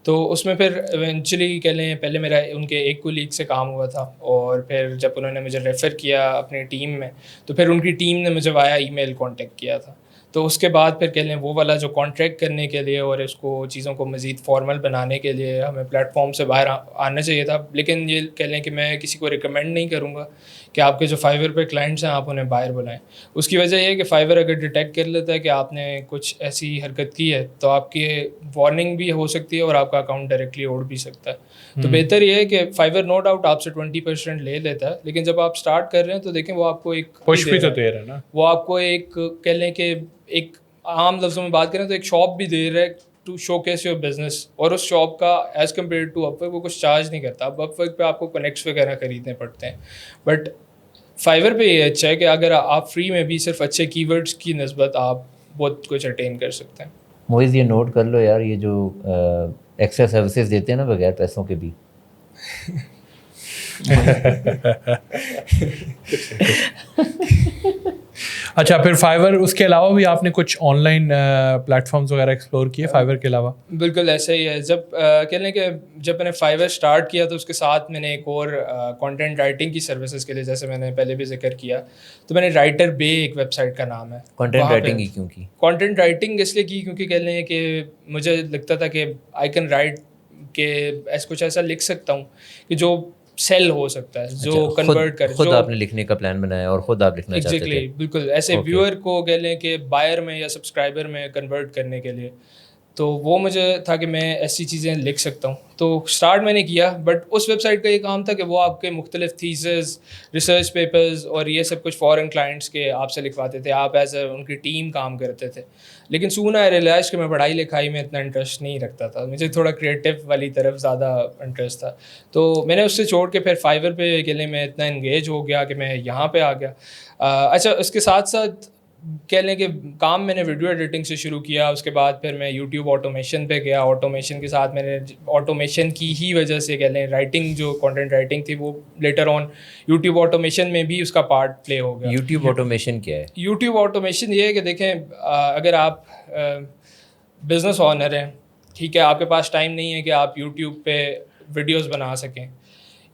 تو اس میں پھر ایونچولی کہہ لیں پہلے میرا ان کے ایک کولیگ سے کام ہوا تھا, اور پھر جب انہوں نے مجھے ریفر کیا اپنی ٹیم میں تو پھر ان کی ٹیم نے مجھے وایا ای میل کانٹیکٹ کیا تھا. تو اس کے بعد پھر کہہ لیں وہ والا جو کانٹریکٹ کرنے کے لیے اور اس کو چیزوں کو مزید فارمل بنانے کے لیے ہمیں پلیٹ فارم سے باہر آنا چاہیے تھا. لیکن یہ کہہ لیں کہ میں کسی کو ریکمینڈ نہیں کروں گا کہ آپ کے جو فائیور پہ کلائنٹس ہیں آپ انہیں باہر بلائیں. اس کی وجہ یہ ہے کہ فائیور اگر ڈیٹیکٹ کر لیتا ہے کہ آپ نے کچھ ایسی حرکت کی ہے تو آپ کی وارننگ بھی ہو سکتی ہے اور آپ کا اکاؤنٹ ڈائریکٹلی اڑ بھی سکتا ہے. تو بہتر یہ ہے کہ فائیور نو ڈاؤٹ آپ سے 20% لے لیتا ہے, لیکن جب آپ اسٹارٹ کر رہے ہیں تو دیکھیں وہ آپ کو ایک پش بھی تو دے رہا ہے نا, وہ آپ کو ایک کہہ لیں کہ ایک عام لفظوں میں بات کریں تو ایک شاپ بھی دے رہا ہے to showcase your business, اور اس شاپ کا as compare to Upwork وہ کچھ چارج نہیں کرتا. اب اپ ورک پہ آپ کو کنیکٹس وغیرہ خریدنے پڑتے ہیں, بٹ فائیور پہ یہ اچھا ہے کہ اگر آپ فری میں بھی صرف اچھے کی ورڈس کی نسبت آپ بہت کچھ اٹین کر سکتے ہیں. موئز یہ نوٹ کر لو یار, یہ جو ایکسٹرا سروسز دیتے ہیں نا بغیر پیسوں کے بھی, اچھا پھر فائیور اس کے علاوہ بھی آپ نے کچھ آن لائن پلیٹ فارمز وغیرہ ایکسپلور کیے فائیور کے علاوہ؟ بالکل ایسے ہی ہے. جب کہہ لیں کہ جب میں نے فائیور اسٹارٹ کیا تو اس کے ساتھ میں نے ایک اور کانٹینٹ رائٹنگ کی سروسز کے لیے, جیسے میں نے پہلے بھی ذکر کیا, تو میں نے رائٹر بے ایک ویب سائٹ کا نام ہے. کانٹینٹ رائٹنگ ہی کیوں کی؟ کانٹینٹ رائٹنگ اس لیے کی کیونکہ کہہ لیں کہ مجھے لگتا تھا کہ آئی کین رائٹ کہ ایسا کچھ ایسا لکھ سکتا ہوں کہ جو سیل ہو سکتا ہے, جو کنورٹ کر, خود آپ نے لکھنے کا پلان بنایا اور خود آپ لکھنا چاہتے تھے. بالکل ایسے ویور کو کہہ لیں کہ بائر میں یا سبسکرائبر میں کنورٹ کرنے کے لیے. تو وہ مجھے تھا کہ میں ایسی چیزیں لکھ سکتا ہوں, تو اسٹارٹ میں نے کیا. بٹ اس ویب سائٹ کا یہ کام تھا کہ وہ آپ کے مختلف تھیسز, ریسرچ پیپرز اور یہ سب کچھ فارن کلائنٹس کے آپ سے لکھواتے تھے, آپ ایز اے ان کی ٹیم کام کرتے تھے. لیکن سون آئی ریئلائز کہ میں پڑھائی لکھائی میں اتنا انٹرسٹ نہیں رکھتا تھا, مجھے تھوڑا کریٹیو والی طرف زیادہ انٹرسٹ تھا. تو میں نے اس سے چھوڑ کے پھر فائیور پہ کے لیے میں اتنا انگیج ہو گیا کہ میں یہاں پہ آ گیا. اچھا اس کے ساتھ ساتھ کہہ لیں کہ کام میں نے ویڈیو ایڈیٹنگ سے شروع کیا. اس کے بعد پھر میں یوٹیوب آٹومیشن پہ گیا. آٹومیشن کے ساتھ میں نے آٹومیشن کی ہی وجہ سے کہہ لیں رائٹنگ جو کانٹینٹ رائٹنگ تھی وہ لیٹر آن یوٹیوب آٹومیشن میں بھی اس کا پارٹ پلے ہو گیا. یوٹیوب آٹومیشن کیا ہے؟ یوٹیوب آٹومیشن یہ ہے کہ دیکھیں اگر آپ بزنس آنر ہیں, ٹھیک ہے, آپ کے پاس ٹائم نہیں ہے کہ آپ یوٹیوب پہ ویڈیوز بنا سکیں,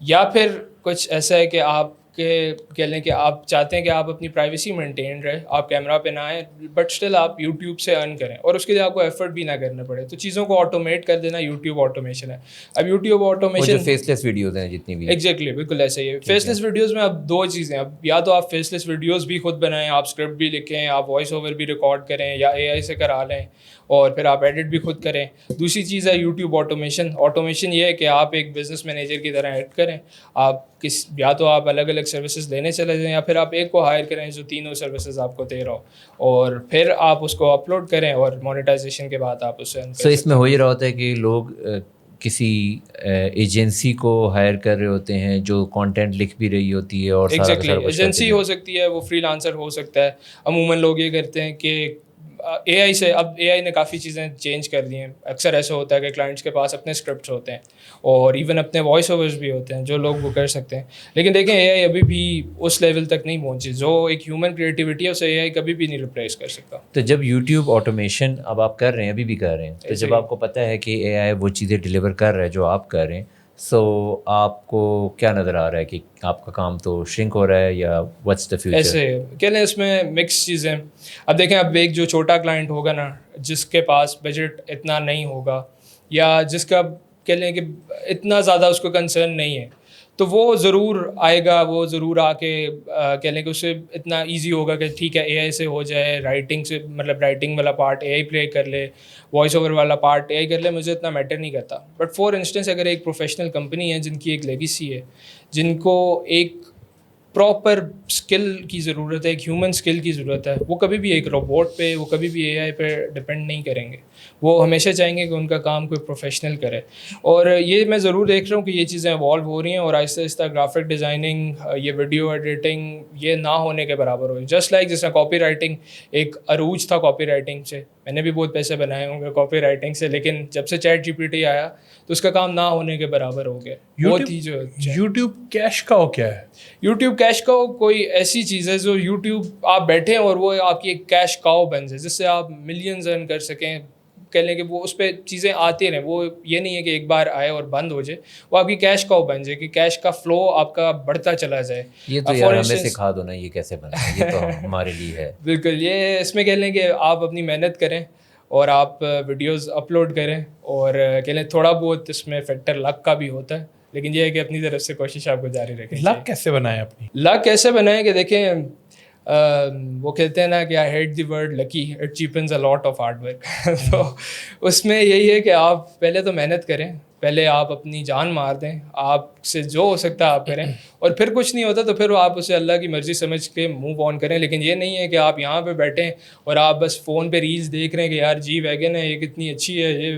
یا پھر کچھ ایسا ہے کہ آپ کہ کہہ لیں کہ آپ چاہتے ہیں کہ آپ اپنی پرائیویسی مینٹین رہے, آپ کیمرہ پہ نہ آئیں, بٹ اسٹل آپ یوٹیوب سے ارن کریں اور اس کے لیے آپ کو ایفرٹ بھی نہ کرنا پڑے. تو چیزوں کو آٹومیٹ کر دینا یوٹیوب آٹومیشن ہے. اب یوٹیوب آٹومیشن فیس لیس ویڈیوز ہیں جتنی بھی, ایگزیکٹلی بالکل ایسا ہی ہے. فیس لیس ویڈیوز میں اب دو چیزیں, اب یا تو آپ فیس لیس ویڈیوز بھی خود بنائیں, آپ اسکرپٹ بھی لکھیں, آپ وائس اوور بھی ریکارڈ کریں یا اے آئی سے کرا لیں اور پھر آپ ایڈٹ بھی خود کریں. دوسری چیز ہے یوٹیوب آٹومیشن. آٹومیشن یہ ہے کہ آپ ایک بزنس مینیجر کی طرح ایڈ کریں. آپ یا تو آپ الگ الگ سروسز لینے چلے جائیں یا پھر آپ ایک کو ہائر کریں جو تینوں سروسز آپ کو دے رہا ہو, اور پھر آپ اس کو اپلوڈ کریں اور مونیٹائزیشن کے بعد آپ اسے. سو اس میں ہو ہی رہا ہوتا ہے کہ لوگ کسی ایجنسی کو ہائر کر رہے ہوتے ہیں جو کانٹینٹ لکھ بھی رہی ہوتی ہے, اور ایگزیکٹلی ایجنسی ہو سکتی ہے, وہ فری لانسر ہو سکتا ہے. عموماً لوگ یہ کرتے ہیں کہ اے آئی سے, اب اے آئی نے کافی چیزیں چینج کر دی ہیں. اکثر ایسا ہوتا ہے کہ کلائنٹس کے پاس اپنے اسکرپٹس ہوتے ہیں اور ایون اپنے وائس اوورس بھی ہوتے ہیں جو لوگ وہ کر سکتے ہیں. لیکن دیکھیں اے آئی ابھی بھی اس لیول تک نہیں پہنچی. جو ایک ہیومن کریٹیوٹی ہے اسے اے آئی کبھی بھی نہیں ریپلیس کر سکتا. تو جب یوٹیوب آٹومیشن اب آپ کر رہے ہیں, ابھی بھی کر رہے ہیں, تو جب آپ کو پتہ ہے کہ اے آئی وہ چیزیں ڈلیور کر رہا ہے جو آپ کر رہے ہیں, سو آپ کو کیا نظر آ رہا ہے کہ آپ کا کام تو شرنک ہو رہا ہے یا واٹس دا فیوچر؟ ایسے کہہ لیں اس میں مکس چیزیں. اب دیکھیں, اب ایک جو چھوٹا کلائنٹ ہوگا نا, جس کے پاس بجٹ اتنا نہیں ہوگا یا جس کا کہہ لیں کہ اتنا زیادہ اس کو کنسرن نہیں ہے, تو وہ ضرور آئے گا, وہ ضرور آ کے کہہ لیں کہ اسے اتنا ایزی ہوگا کہ ٹھیک ہے اے آئی سے ہو جائے, رائٹنگ سے مطلب رائٹنگ والا پارٹ اے آئی پلے کر لے, وائس اوور والا پارٹ اے آئی کر لے, مجھے اتنا میٹر نہیں کرتا. بٹ فار انسٹنس اگر ایک پروفیشنل کمپنی ہے جن کی ایک لیگیسی ہے, جن کو ایک پراپر اسکل کی ضرورت ہے, ایک ہیومن اسکل کی ضرورت ہے, وہ کبھی بھی ایک روبوٹ پہ, وہ کبھی بھی اے آئی پہ ڈپینڈ نہیں کریں گے. وہ ہمیشہ چاہیں گے کہ ان کا کام کوئی پروفیشنل کرے. اور یہ میں ضرور دیکھ رہا ہوں کہ یہ چیزیں ایوالو ہو رہی ہیں اور آہستہ آہستہ گرافک ڈیزائننگ, یہ ویڈیو ایڈیٹنگ, یہ نہ ہونے کے برابر ہوئی. جسٹ لائک جس طرح کاپی رائٹنگ ایک عروج تھا کاپی رائٹنگ سے, میں نے بھی بہت پیسے بنائے ہوں گے کاپی رائٹنگ سے, لیکن جب سے چیٹ جی پی ٹی آیا تو اس کا کام نہ ہونے کے برابر ہو گیا. یوٹیوب کیش کاؤ کیا ہے؟ یوٹیوب کیش کاؤ کوئی ایسی چیز ہے جو یوٹیوب آپ بیٹھیں اور وہ آپ کی ایک کیش کاؤ بن جائے جس سے آپ ملینز ارن کر سکیں. کہہ لیں کہ وہ اس پہ چیزیں آتی رہیں, وہ یہ نہیں ہے کہ ایک بار آئے اور بند ہو جائے, وہ آپ کی کیش کاؤ بن جائے کہ کیش کا فلو آپ کا بڑھتا چلا جائے. یہ تو یار ہمیں سکھا دو نا یہ کیسے بنا, یہ تو ہمارے لیے ہے. بالکل, یہ اس میں کہہ لیں کہ آپ اپنی محنت کریں اور آپ ویڈیوز اپلوڈ کریں, اور کہہ لیں تھوڑا بہت اس میں فیکٹر لک کا بھی ہوتا ہے, لیکن یہ ہے کہ اپنی طرف سے کوشش آپ کو جاری رکھیں. لک کیسے بنائیں اپنی؟ لک کیسے بنائیں کہ دیکھیں, وہ کہتے ہیں نا کہ I hate the word lucky, it happens a lot of hard work. تو اس میں یہی ہے کہ آپ پہلے تو محنت کریں, پہلے آپ اپنی جان مار دیں, آپ سے جو ہو سکتا ہے آپ کریں, اور پھر کچھ نہیں ہوتا تو پھر آپ اسے اللہ کی مرضی سمجھ کے موو آن کریں. لیکن یہ نہیں ہے کہ آپ یہاں پہ بیٹھیں اور آپ بس فون پہ ریلز دیکھ رہے ہیں کہ یار جی ویگن ہے, یہ کتنی اچھی ہے,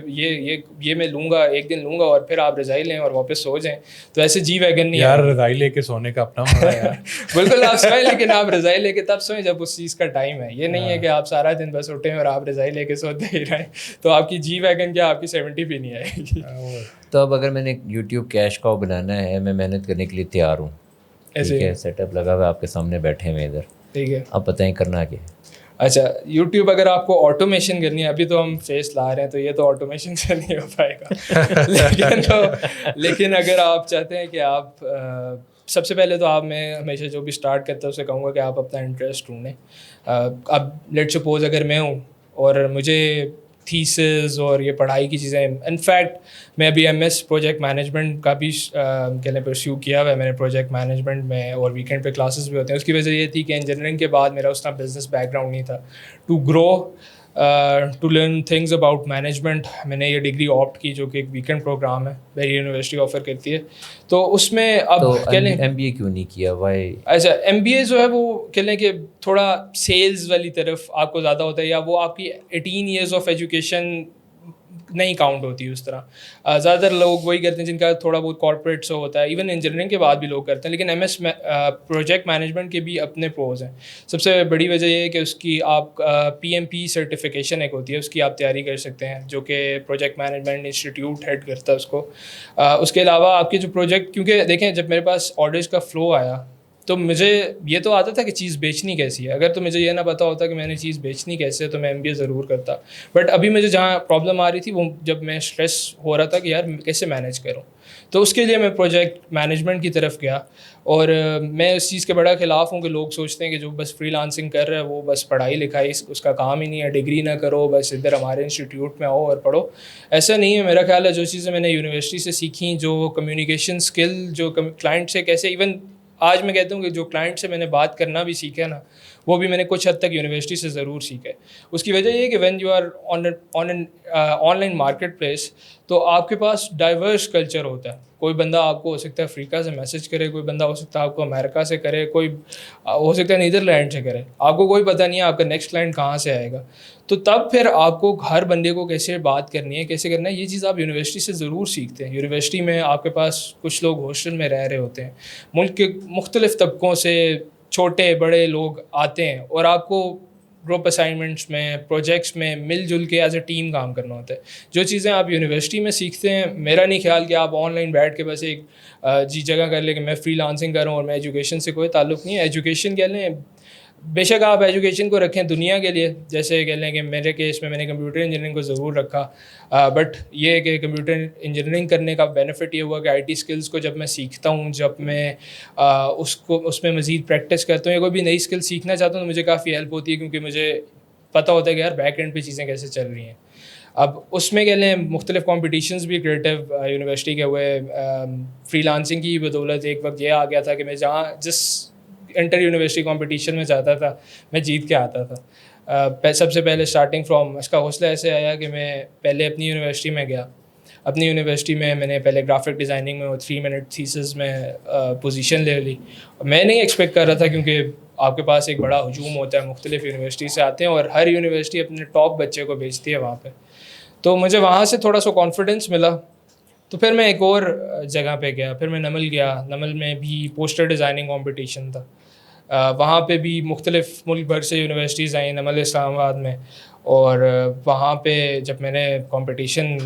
یہ میں لوں گا, ایک دن لوں گا, اور پھر آپ رضائی لیں اور واپس سو جائیں. تو ایسے جی ویگن نہیں یار, رضائی لے کے سونے کا اپنا مزہ ہے یار. بالکل آپ سوئیں, لیکن آپ رضائی لے کے تب سوئیں جب اس چیز کا ٹائم ہے. یہ نہیں ہے کہ آپ سارا دن بس اٹھیں اور آپ رضائی لے کے سوتے ہی رہیں, تو آپ کی جی ویگن کیا آپ کی 70 بھی نہیں آئے گی. تو اب اگر میں نے یوٹیوب کیش کاؤ بنانا ہے, میں محنت کرنے کے لیے تیار ہوں, ٹھیک ہے, سیٹ اپ لگا ہوا آپ کے سامنے بیٹھے ہوئے ادھر, ٹھیک ہے, آپ بتائیں کرنا کیا ہے؟ اچھا, یوٹیوب اگر آپ کو آٹومیشن کرنی ہے, ابھی تو ہم فیس لا رہے ہیں تو یہ تو آٹومیشن سے نہیں ہو پائے گا. لیکن اگر آپ چاہتے ہیں کہ آپ سب سے پہلے تو آپ, میں ہمیشہ جو بھی اسٹارٹ کرتا ہوں اسے کہوں گا کہ آپ اپنا انٹرسٹ ڈھونڈیں. اب لیٹ سپوز اگر میں ہوں اور مجھے تھیسز اور یہ پڑھائی کی چیزیں, انفیکٹ میں ابھی ایم ایس پروجیکٹ مینجمنٹ کا بھی کہہ لیں پرسیو کیا ہوا ہے میں نے پروجیکٹ مینجمنٹ میں, اور ویکینڈ پہ کلاسز بھی ہوتے ہیں. اس کی وجہ یہ تھی کہ انجینئرنگ کے بعد میرا اس طرح بزنس بیک گراؤنڈ نہیں تھا. To grow to learn things about management میں نے یہ ڈگری آپٹ کی, جو کہ ایک ویکینڈ پروگرام ہے, میری یونیورسٹی آفر کرتی ہے. تو اس میں اب کہہ لیں ایم بی اے کیوں نہیں کیا, وائی؟ اچھا, ایم بی اے جو ہے وہ کہہ لیں کہ تھوڑا سیلز والی طرف آپ کو زیادہ ہوتا ہے, یا وہ آپ کی 18 ایئرز آف ایجوکیشن نہیں کاؤنٹ ہوتی اس طرح. زیادہ تر لوگ وہی کرتے ہیں جن کا تھوڑا بہت کارپوریٹ سے ہوتا ہے, ایون انجینئرنگ کے بعد بھی لوگ کرتے ہیں. لیکن ایم ایس پروجیکٹ مینجمنٹ کے بھی اپنے پروز ہیں. سب سے بڑی وجہ یہ ہے کہ اس کی آپ پی ایم پی سرٹیفکیشن ایک ہوتی ہے, اس کی آپ تیاری کر سکتے ہیں, جو کہ پروجیکٹ مینجمنٹ انسٹیٹیوٹ ہیڈ کرتا ہے اس کو. اس کے علاوہ آپ کے جو پروجیکٹ, کیونکہ دیکھیں جب میرے پاس آرڈرز کا فلو آیا تو مجھے یہ تو آتا تھا کہ چیز بیچنی کیسی ہے. اگر تو مجھے یہ نہ پتا ہوتا کہ میں نے چیز بیچنی کیسے ہے تو میں ایم بی اے ضرور کرتا. بٹ ابھی مجھے جہاں پرابلم آ رہی تھی وہ جب میں اسٹریس ہو رہا تھا کہ یار کیسے مینیج کروں, تو اس کے لیے میں پروجیکٹ مینجمنٹ کی طرف گیا. اور میں اس چیز کے بڑا خلاف ہوں کہ لوگ سوچتے ہیں کہ جو بس فری لانسنگ کر رہا ہے وہ بس پڑھائی لکھائی اس کا کام ہی نہیں ہے, ڈگری نہ کرو بس ادھر ہمارے انسٹیٹیوٹ میں آؤ اور پڑھو. ایسا نہیں ہے. میرا خیال ہے جو چیزیں میں نے یونیورسٹی سے سیکھیں, جو کمیونیکیشن اسکل, جو کلائنٹ سے کیسے, ایون آج میں کہتا ہوں کہ جو کلائنٹ سے میں نے بات کرنا بھی سیکھا نا, وہ بھی میں نے کچھ حد تک یونیورسٹی سے ضرور سیکھا ہے. اس کی وجہ یہ ہے کہ when you are online marketplace, تو آپ کے پاس ڈائیورس کلچر ہوتا ہے. کوئی بندہ آپ کو ہو سکتا ہے افریقہ سے میسج کرے, کوئی بندہ ہو سکتا ہے آپ کو امریکہ سے کرے, کوئی ہو سکتا ہے نیدرلینڈ سے کرے. آپ کو کوئی پتہ نہیں ہے آپ کا نیکسٹ کلائنٹ کہاں سے آئے گا. تو تب پھر آپ کو ہر بندے کو کیسے بات کرنی ہے, کیسے کرنا ہے, یہ چیز آپ یونیورسٹی سے ضرور سیکھتے ہیں. یونیورسٹی میں آپ کے پاس کچھ لوگ ہاسٹل میں رہ رہے ہوتے ہیں, ملک کے مختلف طبقوں سے چھوٹے بڑے لوگ آتے ہیں, اور آپ کو گروپ اسائنمنٹس میں, پروجیکٹس میں مل جل کے ایز اے ٹیم کام کرنا ہوتا ہے. جو چیزیں آپ یونیورسٹی میں سیکھتے ہیں, میرا نہیں خیال کہ آپ آن لائن بیٹھ کے بس ایک جگہ کر لیں کہ میں فری لانسنگ کر رہا ہوں اور میں ایجوکیشن سے کوئی تعلق نہیں ہے. ایجوکیشن کہہ لیں, بے شک آپ ایجوکیشن کو رکھیں دنیا کے لیے, جیسے کہہ لیں کہ میرے کیس میں نے کمپیوٹر انجینئرنگ کو ضرور رکھا, بٹ یہ ہے کہ کمپیوٹر انجینئرنگ کرنے کا بینیفٹ یہ ہوا کہ آئی ٹی اسکلس کو جب میں سیکھتا ہوں, جب میں اس میں مزید پریکٹس کرتا ہوں یا کوئی بھی نئی اسکل سیکھنا چاہتا ہوں, تو مجھے کافی ہیلپ ہوتی ہے, کیونکہ مجھے پتہ ہوتا ہے کہ یار بیک اینڈ پہ چیزیں کیسے چل رہی ہیں. اب اس میں کہہ لیں مختلف کمپٹیشنز بھی کریٹو یونیورسٹی کے ہوئے. فری لانسنگ کی بدولت ایک وقت یہ آ گیا تھا کہ میں جس انٹر یونیورسٹی کمپٹیشن میں جاتا تھا میں جیت کے آتا تھا. سب سے پہلے اسٹارٹنگ فرام اس کا حوصلہ ایسے آیا کہ میں پہلے اپنی یونیورسٹی میں گیا. اپنی یونیورسٹی میں نے پہلے گرافک ڈیزائننگ میں 3 منٹ تھیسس میں پوزیشن لے لی. میں نہیں ایکسپیکٹ کر رہا تھا, کیونکہ آپ کے پاس ایک بڑا ہجوم ہوتا ہے, مختلف یونیورسٹی سے آتے ہیں اور ہر یونیورسٹی اپنے ٹاپ بچے کو بھیجتی ہے وہاں پہ. تو مجھے وہاں سے تھوڑا سا کانفیڈنس ملا. تو پھر میں ایک اور جگہ پہ گیا, پھر میں نمل گیا. نمل میں بھی پوسٹر ڈیزائننگ کمپٹیشن تھا. وہاں پہ بھی مختلف ملک بھر سے یونیورسٹیز آئیں, نمل اسلام آباد میں. اور وہاں پہ جب میں نے کمپٹیشن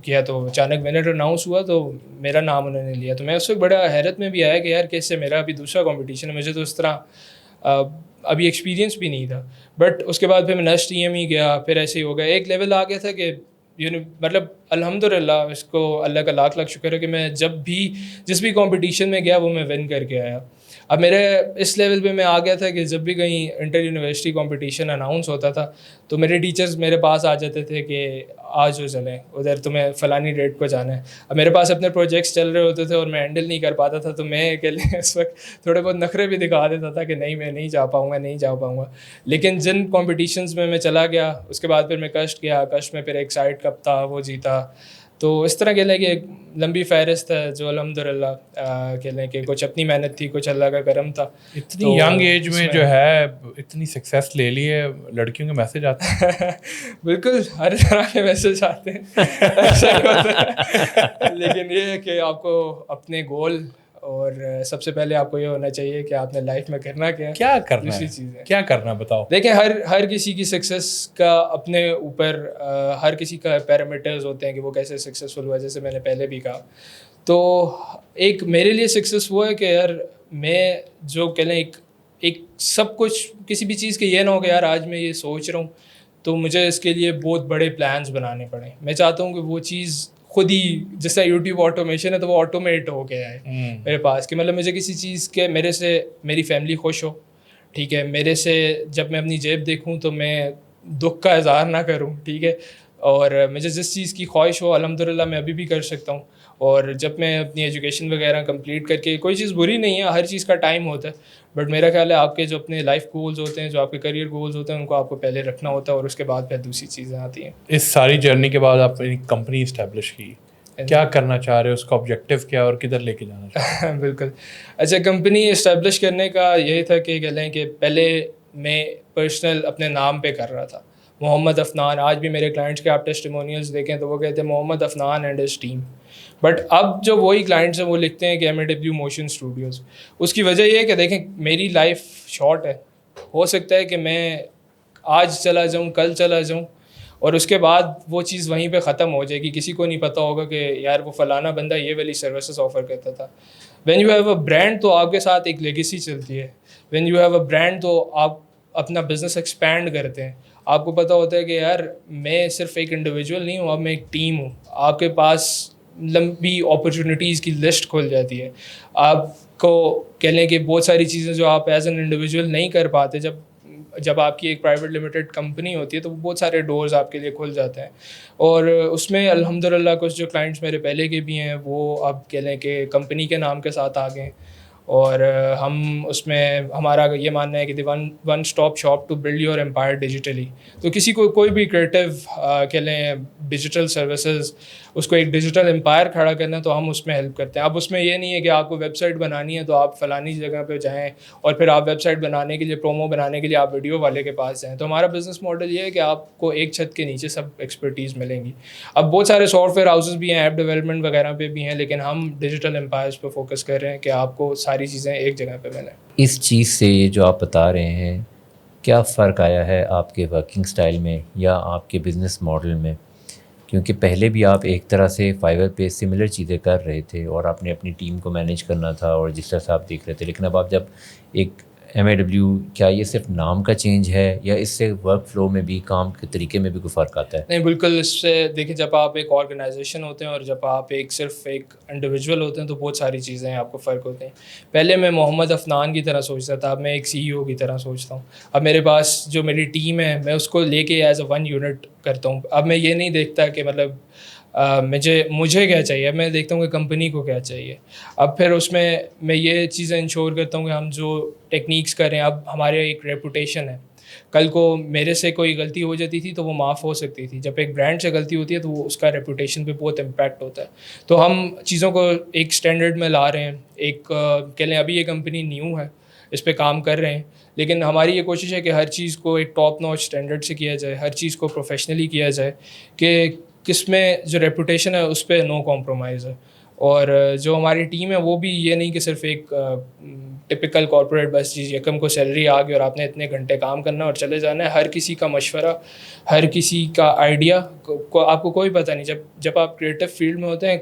کیا تو اچانک ونر اناؤنس ہوا, تو میرا نام انہوں نے لیا. تو میں اس وقت بڑا حیرت میں بھی آیا کہ یار کیسے, میرا ابھی دوسرا کمپٹیشن ہے, مجھے تو اس طرح ابھی ایکسپیرینس بھی نہیں تھا. بٹ اس کے بعد پھر میں نیکسٹ ٹی ایم ہی گیا, پھر ایسے ہی ہو گیا. ایک لیول آ گیا تھا کہ مطلب الحمد للہ, اس کو اللہ کا لاکھ لاکھ شکر ہے کہ میں جس بھی کمپٹیشن میں گیا وہ میں ون کر کے آیا. اب میرے اس لیول پہ میں آ گیا تھا کہ جب بھی کہیں انٹر یونیورسٹی کمپٹیشن اناؤنس ہوتا تھا تو میرے ٹیچرز میرے پاس آ جاتے تھے کہ آج ہو چلیں ادھر, تمہیں فلانی ڈیٹ کو جانا ہے. اب میرے پاس اپنے پروجیکٹس چل رہے ہوتے تھے اور میں ہینڈل نہیں کر پاتا تھا, تو میں اس وقت تھوڑے بہت نخرے بھی دکھا دیتا تھا کہ نہیں میں نہیں جا پاؤں گا. لیکن جن کمپٹیشنز میں چلا گیا, اس کے بعد پھر میں کشٹ گیا. کشٹ میں پھر ایک سائڈ کپ تھا, وہ جیتا. تو اس طرح کہہ لیں کہ ایک لمبی فہرست ہے جو الحمد للہ کہہ لیں کہ کچھ اپنی محنت تھی, کچھ اللہ کا کرم تھا. اتنی ینگ ایج میں جو ہے اتنی سکسیس لے لی ہے, لڑکیوں کے میسج آتے ہیں. بالکل ہر طرح کے میسج آتے ہیں, لیکن یہ ہے کہ آپ کو اپنے گول, اور سب سے پہلے آپ کو یہ ہونا چاہیے کہ آپ نے لائف میں کرنا کیا کرنا ہے, کیا کرنا بتاؤ. دیکھیں ہر کسی کی سکسیس کا اپنے اوپر ہر کسی کا پیرامیٹرز ہوتے ہیں کہ وہ کیسے سکسیزفل ہوا. جیسے میں نے پہلے بھی کہا, تو ایک میرے لیے سکسیس ہوا ہے کہ یار میں جو کہہ لیں ایک سب کچھ کسی بھی چیز کے یہ نہ ہو کہ یار آج میں یہ سوچ رہا ہوں تو مجھے اس کے لیے بہت بڑے پلانس بنانے پڑیں. میں چاہتا ہوں کہ وہ چیز خود ہی, جس طرح یوٹیوب آٹومیشن ہے تو وہ آٹومیٹ ہو کے آئے میرے پاس, کہ مطلب مجھے کسی چیز کے میرے سے میری فیملی خوش ہو, ٹھیک ہے, میرے سے جب میں اپنی جیب دیکھوں تو میں دکھ کا اظہار نہ کروں, ٹھیک ہے, اور مجھے جس چیز کی خواہش ہو الحمد للہ میں ابھی بھی کر سکتا ہوں. اور جب میں اپنی ایجوکیشن وغیرہ کمپلیٹ کر کے, کوئی چیز بری نہیں ہے, ہر چیز کا ٹائم ہوتا ہے, بٹ میرا خیال ہے آپ کے جو اپنے لائف گولز ہوتے ہیں, جو آپ کے کریئر گولز ہوتے ہیں, ان کو آپ کو پہلے رکھنا ہوتا ہے, اور اس کے بعد پھر دوسری چیزیں آتی ہیں. اس ساری جرنی کے بعد آپ نے کمپنی اسٹیبلش کی, کیا کرنا چاہ رہے ہو, اس کا آبجیکٹیو کیا اور کدھر لے کے جانا چاہ رہے ہیں؟ بالکل. اچھا, کمپنی اسٹیبلش کرنے کا یہی تھا کہ کہہ لیں کہ پہلے میں پرسنل اپنے نام پہ کر رہا تھا, محمد افنان. آج بھی میرے کلائنٹس کے آپ ٹیسٹیمونیلز دیکھیں تو وہ کہتے ہیں Muhammad Afnan and his team. But اب جو وہی کلائنٹس ہیں وہ لکھتے ہیں کہ MAW موشن اسٹوڈیوز. اس کی وجہ یہ ہے کہ دیکھیں میری لائف شارٹ ہے, ہو سکتا ہے کہ میں آج چلا جاؤں, کل چلا جاؤں, اور اس کے بعد وہ چیز وہیں پہ ختم ہو جائے گی. کسی کو نہیں پتہ ہوگا کہ یار وہ فلانا بندہ یہ والی سروسز آفر کرتا تھا. When you have a brand تو آپ کے ساتھ ایک لیگیسی چلتی ہے. When you have a brand تو آپ اپنا بزنس ایکسپینڈ کرتے ہیں. آپ کو پتہ ہوتا ہے کہ یار میں صرف ایک انڈیویجول نہیں ہوں, اب میں ایک ٹیم ہوں. آپ کے پاس لمبی اپرچونیٹیز کی لسٹ کھل جاتی ہے. آپ کو کہہ لیں کہ بہت ساری چیزیں جو آپ ایز این انڈیویجول نہیں کر پاتے, جب آپ کی ایک پرائیویٹ لمیٹڈ کمپنی ہوتی ہے تو بہت سارے ڈورز آپ کے لیے کھل جاتے ہیں. اور اس میں الحمدللہ کچھ جو کلائنٹس میرے پہلے کے بھی ہیں وہ اب کہہ لیں کہ کمپنی کے نام کے ساتھ آ گئے ہیں, اور ہم اس میں ہمارا یہ ماننا ہے کہ one stop shop to build your empire digitally. تو کسی کو کوئی بھی کریٹو کہہ لیں ڈیجیٹل سروسز, اس کو ایک ڈیجیٹل امپائر کھڑا کرنا ہے تو ہم اس میں ہیلپ کرتے ہیں. اب اس میں یہ نہیں ہے کہ آپ کو ویب سائٹ بنانی ہے تو آپ فلانی جگہ پہ جائیں اور پھر آپ ویب سائٹ بنانے کے لیے پرومو بنانے کے لیے آپ ویڈیو والے کے پاس جائیں. تو ہمارا بزنس ماڈل یہ ہے کہ آپ کو ایک چھت کے نیچے سب ایکسپرٹیز ملیں گی. اب بہت سارے سافٹ ویئر ہاؤسز بھی ہیں, ایپ ڈیولپمنٹ وغیرہ پہ بھی ہیں, لیکن ہم ڈیجیٹل امپائرز پہ فوکس کر رہے ہیں کہ آپ کو ساری چیزیں ایک جگہ پہ ملیں. اس چیز سے یہ جو آپ بتا رہے ہیں, کیا فرق آیا ہے آپ کے ورکنگ سٹائل میں یا آپ کے بزنس ماڈل میں؟ کیونکہ پہلے بھی آپ ایک طرح سے فائیور پہ سملر چیزیں کر رہے تھے اور آپ نے اپنی ٹیم کو مینیج کرنا تھا اور جس طرح سے آپ دیکھ رہے تھے, لیکن اب آپ جب ایک MAW, کیا یہ صرف نام کا چینج ہے یا اس سے ورک فلو میں بھی, کام کے طریقے میں بھی کوئی فرق آتا ہے؟ نہیں, بالکل. اس سے دیکھیں, جب آپ ایک آرگنائزیشن ہوتے ہیں اور جب آپ صرف ایک انڈیویجول ہوتے ہیں تو بہت ساری چیزیں آپ کو فرق ہوتے ہیں. پہلے میں محمد افنان کی طرح سوچتا تھا, اب میں ایک CEO کی طرح سوچتا ہوں. اب میرے پاس جو میری ٹیم ہے میں اس کو لے کے ایز اے ون یونٹ کرتا ہوں. اب میں یہ نہیں دیکھتا کہ مطلب مجھے کیا چاہیے, میں دیکھتا ہوں کہ کمپنی کو کیا چاہیے. اب پھر اس میں یہ چیزیں انشور کرتا ہوں کہ ہم جو ٹیکنیکس کریں, اب ہمارے ایک ریپوٹیشن ہے, کل کو میرے سے کوئی غلطی ہو جاتی تھی تو وہ معاف ہو سکتی تھی. جب ایک برانڈ سے غلطی ہوتی ہے تو وہ اس کا ریپوٹیشن پہ بہت امپیکٹ ہوتا ہے. تو ہم چیزوں کو ایک اسٹینڈرڈ میں لا رہے ہیں. ایک کہہ لیں ابھی یہ کمپنی نیو ہے, اس پہ کام کر رہے ہیں, لیکن ہماری یہ کوشش ہے کہ ہر چیز کو ایک ٹاپ نوچ اسٹینڈرڈ سے کیا جائے, ہر چیز کو پروفیشنلی کیا جائے, کہ کس میں جو ریپوٹیشن ہے اس پہ نو کمپرومائز ہے. اور جو ہماری ٹیم ہے وہ بھی یہ نہیں کہ صرف ایک ٹپکل کارپوریٹ بس چیز یکم کو سیلری آ گئی اور آپ نے اتنے گھنٹے کام کرنا اور چلے جانا ہے. ہر کسی کا مشورہ, ہر کسی کا آئیڈیا کو آپ کو کوئی پتہ نہیں. جب آپ کریٹو فیلڈ میں ہوتے ہیں,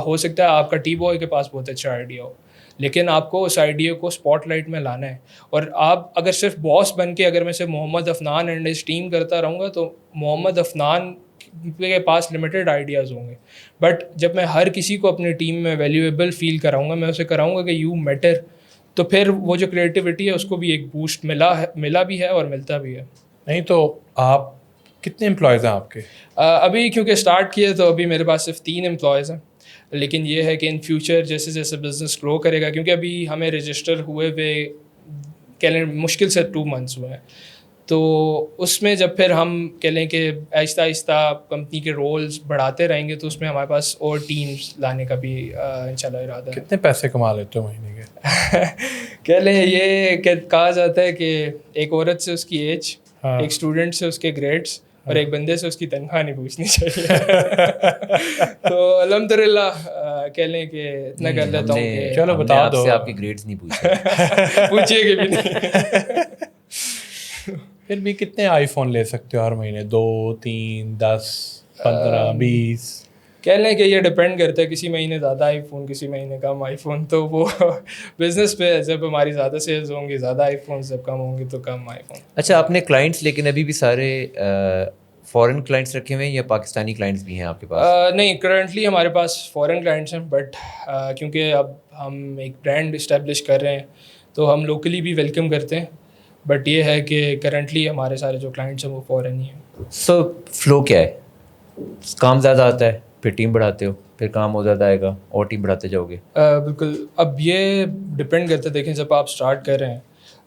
ہو سکتا ہے آپ کا ٹی بوائے کے پاس بہت اچھا آئیڈیا ہو, لیکن آپ کو اس آئیڈیا کو اسپاٹ لائٹ میں لانا ہے. اور آپ اگر صرف باس بن کے اگر میں صرف محمد افنان اینڈ ہز ٹیم کرتا رہوں گا تو محمد افنان کے پاس لمیٹڈ آئیڈیاز ہوں گے. بٹ جب میں ہر کسی کو اپنی ٹیم میں ویلیویبل فیل کراؤں گا, میں اسے کراؤں گا کہ یو میٹر, تو پھر وہ جو کریٹیوٹی ہے اس کو بھی ایک بوسٹ ملا بھی ہے اور ملتا بھی ہے. نہیں تو آپ کتنے امپلائیز ہیں آپ کے؟ ابھی کیونکہ اسٹارٹ کیے تو ابھی میرے پاس صرف 3 امپلائیز ہیں, لیکن یہ ہے کہ ان فیوچر جیسے جیسے بزنس گرو کرے گا, کیونکہ ابھی ہمیں رجسٹر ہوئے کہہ لیں مشکل سے 2 months ہوئے ہیں, تو اس میں جب پھر ہم کہہ لیں کہ آہستہ آہستہ کمپنی کے رولز بڑھاتے رہیں گے تو اس میں ہمارے پاس اور ٹیمز لانے کا بھی انشاءاللہ ارادہ ہے. کتنے پیسے کما لیتے ہو مہینے کے؟ کہہ لیں یہ کہ کہا جاتا ہے کہ ایک عورت سے اس کی ایج, ایک اسٹوڈنٹ سے اس کے گریڈس اور ایک بندے سے اس کی تنخواہ نہیں پوچھنی چاہیے. تو الحمدللہ کہہ لیں کہ اتنا کر لیتا ہوں کہ چلو بتا دو, آپ کی گریڈس نہیں پوچھے پوچھیے کہ بھی نہیں. پھر بھی کتنے آئی فون لے سکتے ہو ہر مہینے؟ 2 3 10 15 20؟ کہہ لیں کہ یہ ڈپینڈ کرتا ہے, کسی مہینے زیادہ آئی فون, کسی مہینے کم آئی فون, تو وہ بزنس پہ ہے. جب ہماری زیادہ سیلز ہوں گی زیادہ آئی فون, جب کم ہوں گی تو کم آئی فون. اچھا, آپ نے کلائنٹس لیکن ابھی بھی سارے فورن کلائنٹس رکھے ہوئے ہیں یا پاکستانی کلائنٹس بھی ہیں آپ کے پاس؟ نہیں, کرنٹلی ہمارے پاس فورن کلائنٹس ہیں, بٹ کیونکہ اب ہم ایک برانڈ اسٹیبلش کر رہے ہیں تو ہم لوکلی بھی ویلکم کرتے ہیں. بٹ یہ ہے کہ کرنٹلی ہمارے سارے جو کلائنٹس ہیں وہ فورن ہی ہیں. سو فلو کیا ہے؟ کام زیادہ آتا ہے, پھر ٹیم بڑھاتے ہو, پھر کام ہو زیادہ آئے گا اور ٹیم بڑھاتے جاؤ گے؟ بالکل. اب یہ ڈپینڈ کرتا ہے, دیکھیں جب آپ اسٹارٹ کر رہے ہیں,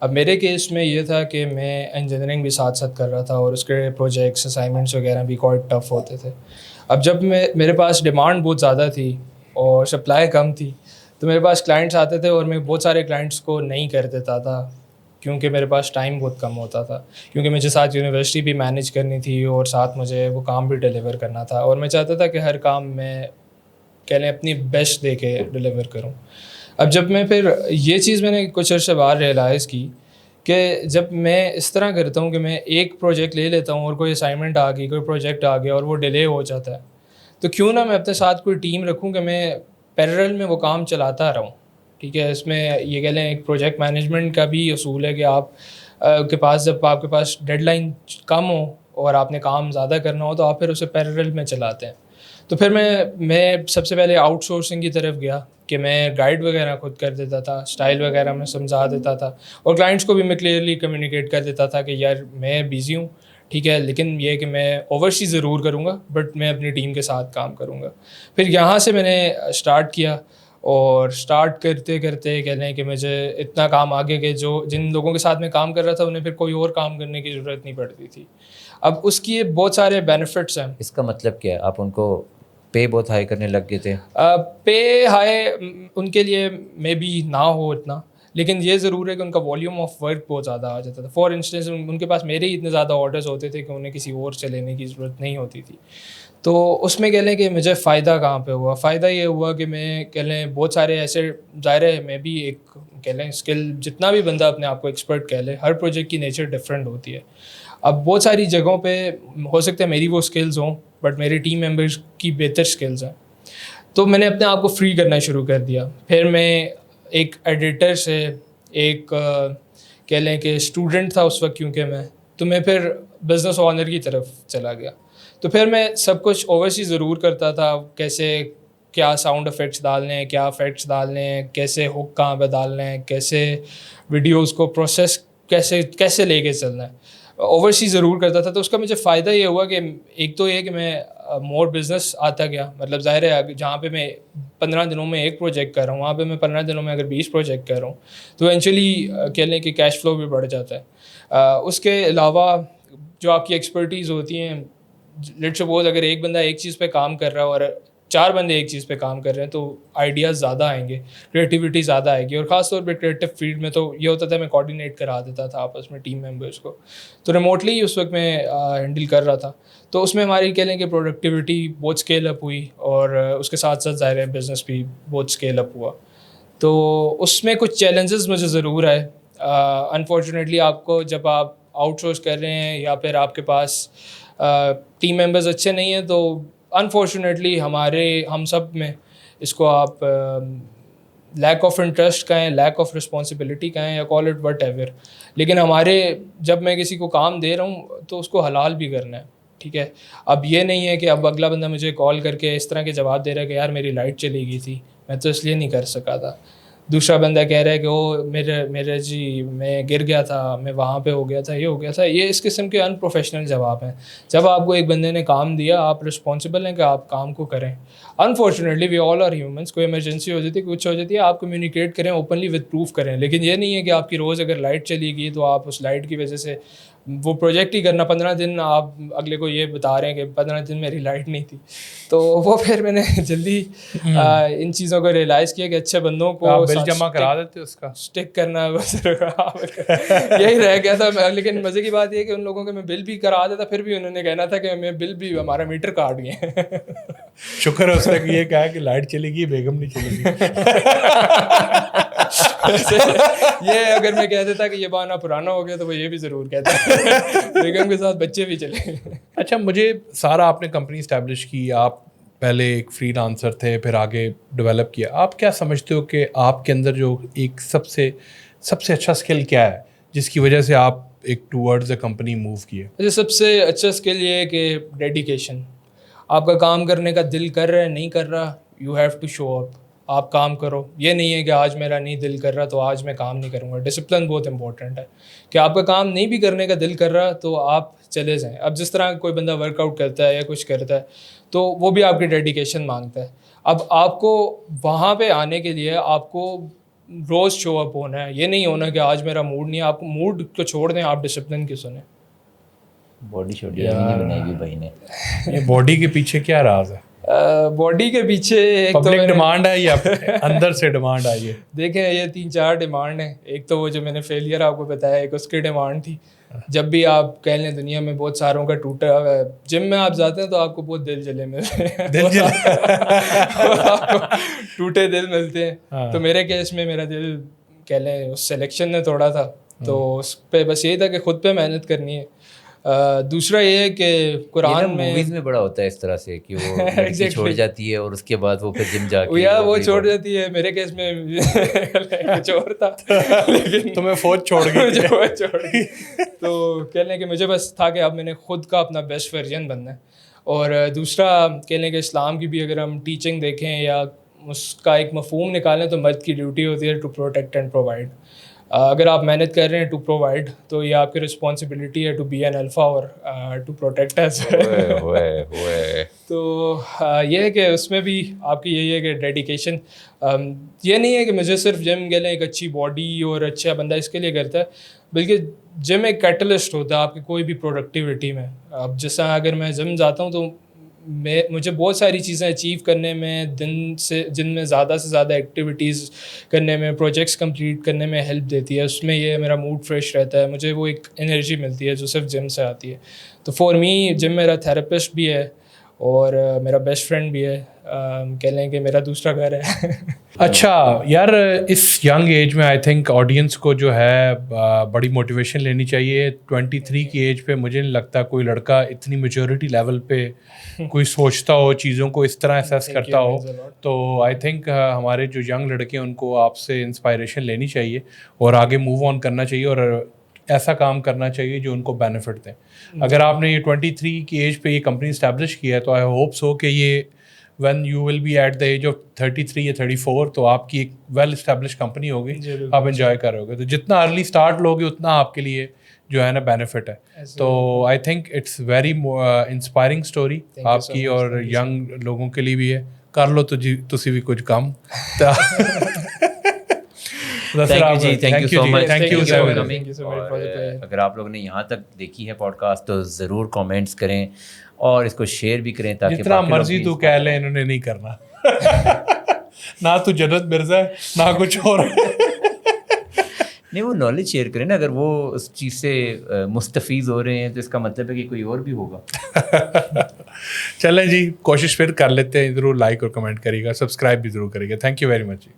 اب میرے کیس میں یہ تھا کہ میں انجینئرنگ بھی ساتھ ساتھ کر رہا تھا اور اس کے پروجیکٹس اسائنمنٹس وغیرہ بھی کوئی ٹف ہوتے تھے. اب جب میرے پاس ڈیمانڈ بہت زیادہ تھی اور سپلائی کم تھی تو میرے پاس کلائنٹس آتے تھے اور میں بہت سارے کلائنٹس کو نہیں کر دیتا تھا کیونکہ میرے پاس ٹائم بہت کم ہوتا تھا, کیونکہ مجھے ساتھ یونیورسٹی بھی مینیج کرنی تھی اور ساتھ مجھے وہ کام بھی ڈیلیور کرنا تھا, اور میں چاہتا تھا کہ ہر کام میں کہہ لیں اپنی بیسٹ دے کے ڈیلیور کروں. اب جب میں پھر یہ چیز میں نے کچھ عرصے بعد ریئلائز کی کہ جب میں اس طرح کرتا ہوں کہ میں ایک پروجیکٹ لے لیتا ہوں اور کوئی اسائنمنٹ آ گئی, کوئی پروجیکٹ آ گیا اور وہ ڈیلے ہو جاتا ہے, تو کیوں نہ میں اپنے ساتھ کوئی ٹیم رکھوں کہ میں پیرل میں وہ کام چلاتا رہوں. ٹھیک ہے, اس میں یہ کہہ لیں ایک پروجیکٹ مینجمنٹ کا بھی اصول ہے کہ آپ کے پاس جب آپ کے پاس ڈیڈ لائن کم ہو اور آپ نے کام زیادہ کرنا ہو تو آپ پھر اسے پیرل میں چلاتے ہیں. تو پھر میں سب سے پہلے آؤٹ سورسنگ کی طرف گیا کہ میں گائیڈ وغیرہ خود کر دیتا تھا, اسٹائل وغیرہ میں سمجھا دیتا تھا, اور کلائنٹس کو بھی میں کلیئرلی کمیونیکیٹ کر دیتا تھا کہ یار میں بیزی ہوں, ٹھیک ہے, لیکن یہ کہ میں اوورسیز ضرور کروں گا بٹ میں اپنی ٹیم کے ساتھ کام کروں گا. پھر یہاں سے میں نے اسٹارٹ کیا, اور اسٹارٹ کرتے کرتے کہہ لیں کہ مجھے اتنا کام آگے کہ جن لوگوں کے ساتھ میں کام کر رہا تھا انہیں پھر کوئی اور کام کرنے کی ضرورت نہیں پڑتی تھی. اب اس کی بہت سارے بینیفٹس ہیں. اس کا مطلب کیا ہے, آپ ان کو پے بہت ہائی کرنے لگ گئے تھے؟ پے ہائی ان کے لیے مے بی نہ ہو اتنا, لیکن یہ ضرور ہے کہ ان کا والیوم آف ورک بہت زیادہ آ جاتا تھا. فار انسٹنس ان کے پاس میرے ہی اتنے زیادہ آرڈرز ہوتے تھے کہ انہیں کسی اور سے لینے کی ضرورت نہیں ہوتی تھی. تو اس میں کہہ لیں کہ مجھے فائدہ کہاں پہ ہوا, فائدہ یہ ہوا کہ میں کہہ لیں بہت سارے ایسے, ظاہر ہے میں بھی ایک کہہ لیں اسکل, جتنا بھی بندہ اپنے آپ کو ایکسپرٹ کہہ لے, ہر پروجیکٹ کی نیچر ڈفرینٹ ہوتی ہے. اب بہت ساری جگہوں پہ ہو سکتا ہے میری وہ اسکلز ہوں بٹ میرے ٹیم ممبرس کی بہتر اسکلز ہیں, تو میں نے اپنے آپ کو فری کرنا شروع کر دیا. پھر میں ایک ایڈیٹر سے ایک کہہ لیں کہ اسٹوڈنٹ تھا اس وقت کیونکہ تو میں پھر بزنس آنر کی طرف چلا گیا. تو پھر میں سب کچھ اوورسیز ضرور کرتا تھا, کیسے کیا ساؤنڈ افیکٹس ڈالنے ہیں, کیا افیکٹس ڈالنے ہیں, کیسے ہک کہاں پہ ڈالنے ہیں, کیسے ویڈیوز کو پروسیس کیسے لے کے چلنا ہے, اوورسیز ضرور کرتا تھا. تو اس کا مجھے فائدہ یہ ہوا کہ ایک تو یہ کہ میں مور بزنس آتا گیا, مطلب ظاہر ہے جہاں پہ میں 15 دنوں میں ایک پروجیکٹ کر رہا ہوں وہاں پہ میں 15 دنوں میں اگر 20 پروجیکٹ کر رہا ہوں تو ایکچولی کہہ لیں کہ کیش فلو بھی بڑھ جاتا ہے. اس کے علاوہ جو آپ کی ایکسپرٹیز ہوتی ہیں, لیٹ سپوز اگر ایک بندہ ایک چیز پہ کام کر رہا ہے اور 4 بندے ایک چیز پہ کام کر رہے ہیں تو آئیڈیاز زیادہ آئیں گے, کریٹیوٹی زیادہ آئے گی. اور خاص طور پہ کریٹیو فیلڈ میں تو یہ ہوتا تھا میں کوآرڈینیٹ کرا دیتا تھا آپس میں ٹیم ممبرس کو, تو ریموٹلی اس وقت میں ہینڈل کر رہا تھا. تو اس میں ہماری کہہ لیں کہ پروڈکٹیوٹی بہت اسکیل اپ ہوئی, اور اس کے ساتھ ساتھ ظاہر ہے بزنس بھی بہت اسکیل اپ ہوا. تو اس میں کچھ چیلنجز مجھے ضرور آئے. انفارچونیٹلی آپ کو جب آپ آؤٹ سورس کر رہے ہیں یا پھر آپ کے پاس ٹیم ممبرز اچھے نہیں ہیں تو انفارچونیٹلی ہم سب میں اس کو آپ لیک آف انٹرسٹ کہیں, لیک آف رسپانسبلٹی کہیں, یا کال اٹ وٹ ایور, لیکن جب میں کسی کو کام دے رہا ہوں تو اس کو حلال بھی کرنا ہے, ٹھیک ہے. اب یہ نہیں ہے کہ اب اگلا بندہ مجھے کال کر کے اس طرح کے جواب دے رہا ہے کہ یار میری لائٹ چلی گئی تھی میں تو اس لیے نہیں کر سکا تھا. دوسرا بندہ کہہ رہا ہے کہ وہ میرے جی میں گر گیا تھا, میں وہاں پہ ہو گیا تھا, یہ ہو گیا تھا. یہ اس قسم کے ان پروفیشنل جواب ہیں. جب آپ کو ایک بندے نے کام دیا آپ رسپانسبل ہیں کہ آپ کام کو کریں. Unfortunately we all are humans, کوئی ایمرجنسی ہو جاتی ہے, کچھ ہو جاتی ہے, آپ کمیونیکیٹ کریں اوپنلی وتھ پروف کریں. لیکن یہ نہیں ہے کہ آپ کی روز اگر لائٹ چلی گئی تو آپ اس لائٹ کی وجہ سے وہ پروجیکٹ ہی کرنا 15 دن آپ اگلے کو یہ بتا رہے ہیں کہ 15 دن میری لائٹ نہیں تھی. تو وہ پھر میں نے جلدی ان چیزوں کو ریئلائز کیا کہ اچھے بندوں کو بل جمع کرا دیتے اس کا اسٹک کرنا یہی رہ گیا تھا. لیکن مزے کی بات یہ کہ ان لوگوں کے میں بل بھی کرا دیتا پھر بھی انہوں نے کہنا تھا کہ میں بل بھی ہمارا میٹر کاٹ گئے. شکر ہے اس نے یہ کہا کہ لائٹ چلے گی بیگم نہیں چلے گی. یہ اگر میں کہہ دیتا کہ یہ بہانہ پرانا ہو گیا تو وہ یہ بھی ضرور کہتا بیگم کے ساتھ بچے بھی چلے. اچھا, مجھے سارا آپ نے کمپنی اسٹیبلش کی, آپ پہلے ایک فری لانسر تھے پھر آگے ڈیولپ کیا, آپ کیا سمجھتے ہو کہ آپ کے اندر جو ایک سب سے اچھا اسکل کیا ہے جس کی وجہ سے آپ ایک ٹورڈز اے کمپنی موو کیے؟ سب سے اچھا اسکل یہ ہے کہ ڈیڈیکیشن. آپ کا کام کرنے کا دل کر رہا ہے نہیں کر رہا, یو ہیو ٹو شو اپ, آپ کام کرو. یہ نہیں ہے کہ آج میرا نہیں دل کر رہا تو آج میں کام نہیں کروں گا. ڈسپلن بہت امپورٹنٹ ہے کہ آپ کا کام نہیں بھی کرنے کا دل کر رہا تو آپ چلے جائیں. اب جس طرح کوئی بندہ ورک آؤٹ کرتا ہے یا کچھ کرتا ہے تو وہ بھی آپ کی ڈیڈیکیشن مانگتا ہے. اب آپ کو وہاں پہ آنے کے لیے آپ کو روز شو اپ ہونا ہے. یہ نہیں ہونا کہ آج میرا موڈ نہیں ہے. آپ کو موڈ کو چھوڑ دیں, آپ ڈسپلن کی سنیں. باڈی چھوٹی نہیں بنائی ہوئی بھائی نے. یہ باڈی کے پیچھے کیا راز ہے؟ باڈی کے پیچھے ایک پبلک ڈیمانڈ ہے یا اندر سے ڈیمانڈ آئی ہے؟ دیکھیں یہ 3-4 ڈیمانڈ ہیں. ایک تو وہ جو میں نے فیلئر آپ کو بتایا, ایک اس کی ڈیمانڈ تھی. جب بھی آپ کہہ لیں دنیا میں بہت ساروں کا ٹوٹا ہوا ہے, جم میں آپ جاتے ہیں تو آپ کو بہت دل جلے ملتے ہیں, ٹوٹے دل ملتے ہیں. تو میرے کیس میں میرا دل کہہ لیں اس سلیکشن نے توڑا تھا, تو اس پہ بس یہی تھا کہ خود پہ محنت کرنی ہے. دوسرا یہ ہے کہ قرآن میں موویز میں بڑا ہوتا ہے اس طرح سے کہ وہ لڑکی چھوڑ جاتی ہے اور اس کے بعد وہ پھر جم جا کے یا وہ چھوڑ جاتی ہے. میرے کیس میں کچھ اور تھا, لیکن تمہیں فوج چھوڑ گئی. تو کہہ لیں کہ مجھے بس تھا کہ اب میں نے خود کا اپنا بیسٹ ورژن بننا ہے. اور دوسرا کہہ لیں کہ اسلام کی بھی اگر ہم ٹیچنگ دیکھیں یا اس کا ایک مفہوم نکالیں تو مرد کی ڈیوٹی ہوتی ہے ٹو پروٹیکٹ اینڈ پرووائڈ. اگر آپ محنت کر رہے ہیں ٹو پرووائڈ تو یہ آپ کی رسپانسبلٹی ہے ٹو بی این الفا اور ٹو پروٹیکٹ ایز. تو یہ ہے کہ اس میں بھی آپ کی یہی ہے کہ ڈیڈیکیشن. یہ نہیں ہے کہ مجھے صرف جم گے لیں ایک اچھی باڈی اور اچھا بندہ اس کے لیے کرتا ہے, بلکہ جم ایک کیٹلسٹ ہوتا ہے آپ کی کوئی بھی پروڈکٹیوٹی میں. اب جیسا اگر میں جم جاتا ہوں تو مجھے بہت ساری چیزیں اچیو کرنے میں, جن میں زیادہ سے زیادہ ایکٹیویٹیز کرنے میں, پروجیکٹس کمپلیٹ کرنے میں ہیلپ دیتی ہے. اس میں یہ میرا موڈ فریش رہتا ہے, مجھے وہ ایک انرجی ملتی ہے جو صرف جم سے آتی ہے. تو فار می جم میرا تھراپسٹ بھی ہے اور میرا بیسٹ فرینڈ بھی ہے, کہہ لیں کہ میرا دوسرا گھر ہے. اچھا یار, اس ینگ ایج میں آئی تھنک آڈینس کو جو ہے بڑی موٹیویشن لینی چاہیے. 23 کی ایج پہ مجھے نہیں لگتا کوئی لڑکا اتنی میچورٹی لیول پہ کوئی سوچتا ہو, چیزوں کو اس طرح اسیس کرتا ہو. تو آئی تھنک ہمارے جو ینگ لڑکے ہیں ان کو آپ سے انسپائریشن لینی چاہیے اور آگے موو آن کرنا چاہیے اور ایسا کام کرنا چاہیے جو ان کو بینیفٹ دیں. اگر آپ نے یہ 23 کی ایج پہ یہ کمپنی اسٹیبلش کیا ہے تو آئی ہوپ سو کہ یہ when you will be at the age of 33 یا 34 تو آپ کی ایک ویل اسٹیبلش کمپنی ہوگی, آپ انجوائے کر رہے ہوگے. تو جتنا ارلی اسٹارٹ لوگے اتنا آپ کے لیے جو ہے نا بینیفٹ ہے. تو I think it's very inspiring story آپ کی اور ینگ لوگوں کے لیے بھی ہے. کر لو تو جی تسی بھی کچھ کم. تھینک یو سو مچ. اگر آپ لوگوں نے یہاں تک دیکھی ہے پوڈ کاسٹ تو ضرور کامنٹس کریں اور اس کو شیئر بھی کریں تاکہ جتنا مرضی تو کہہ لیں انہوں نے نہیں کرنا. نہ تو جنت مرزا ہے نہ کچھ اور. نہیں, وہ نالج شیئر کریں نا. اگر وہ اس چیز سے مستفیض ہو رہے ہیں تو اس کا مطلب ہے کہ کوئی اور بھی ہوگا. چلیں جی, کوشش پھر کر لیتے ہیں. ضرور لائک اور کمنٹ کریے گا, سبسکرائب بھی ضرور کریے گا. Thank you very much.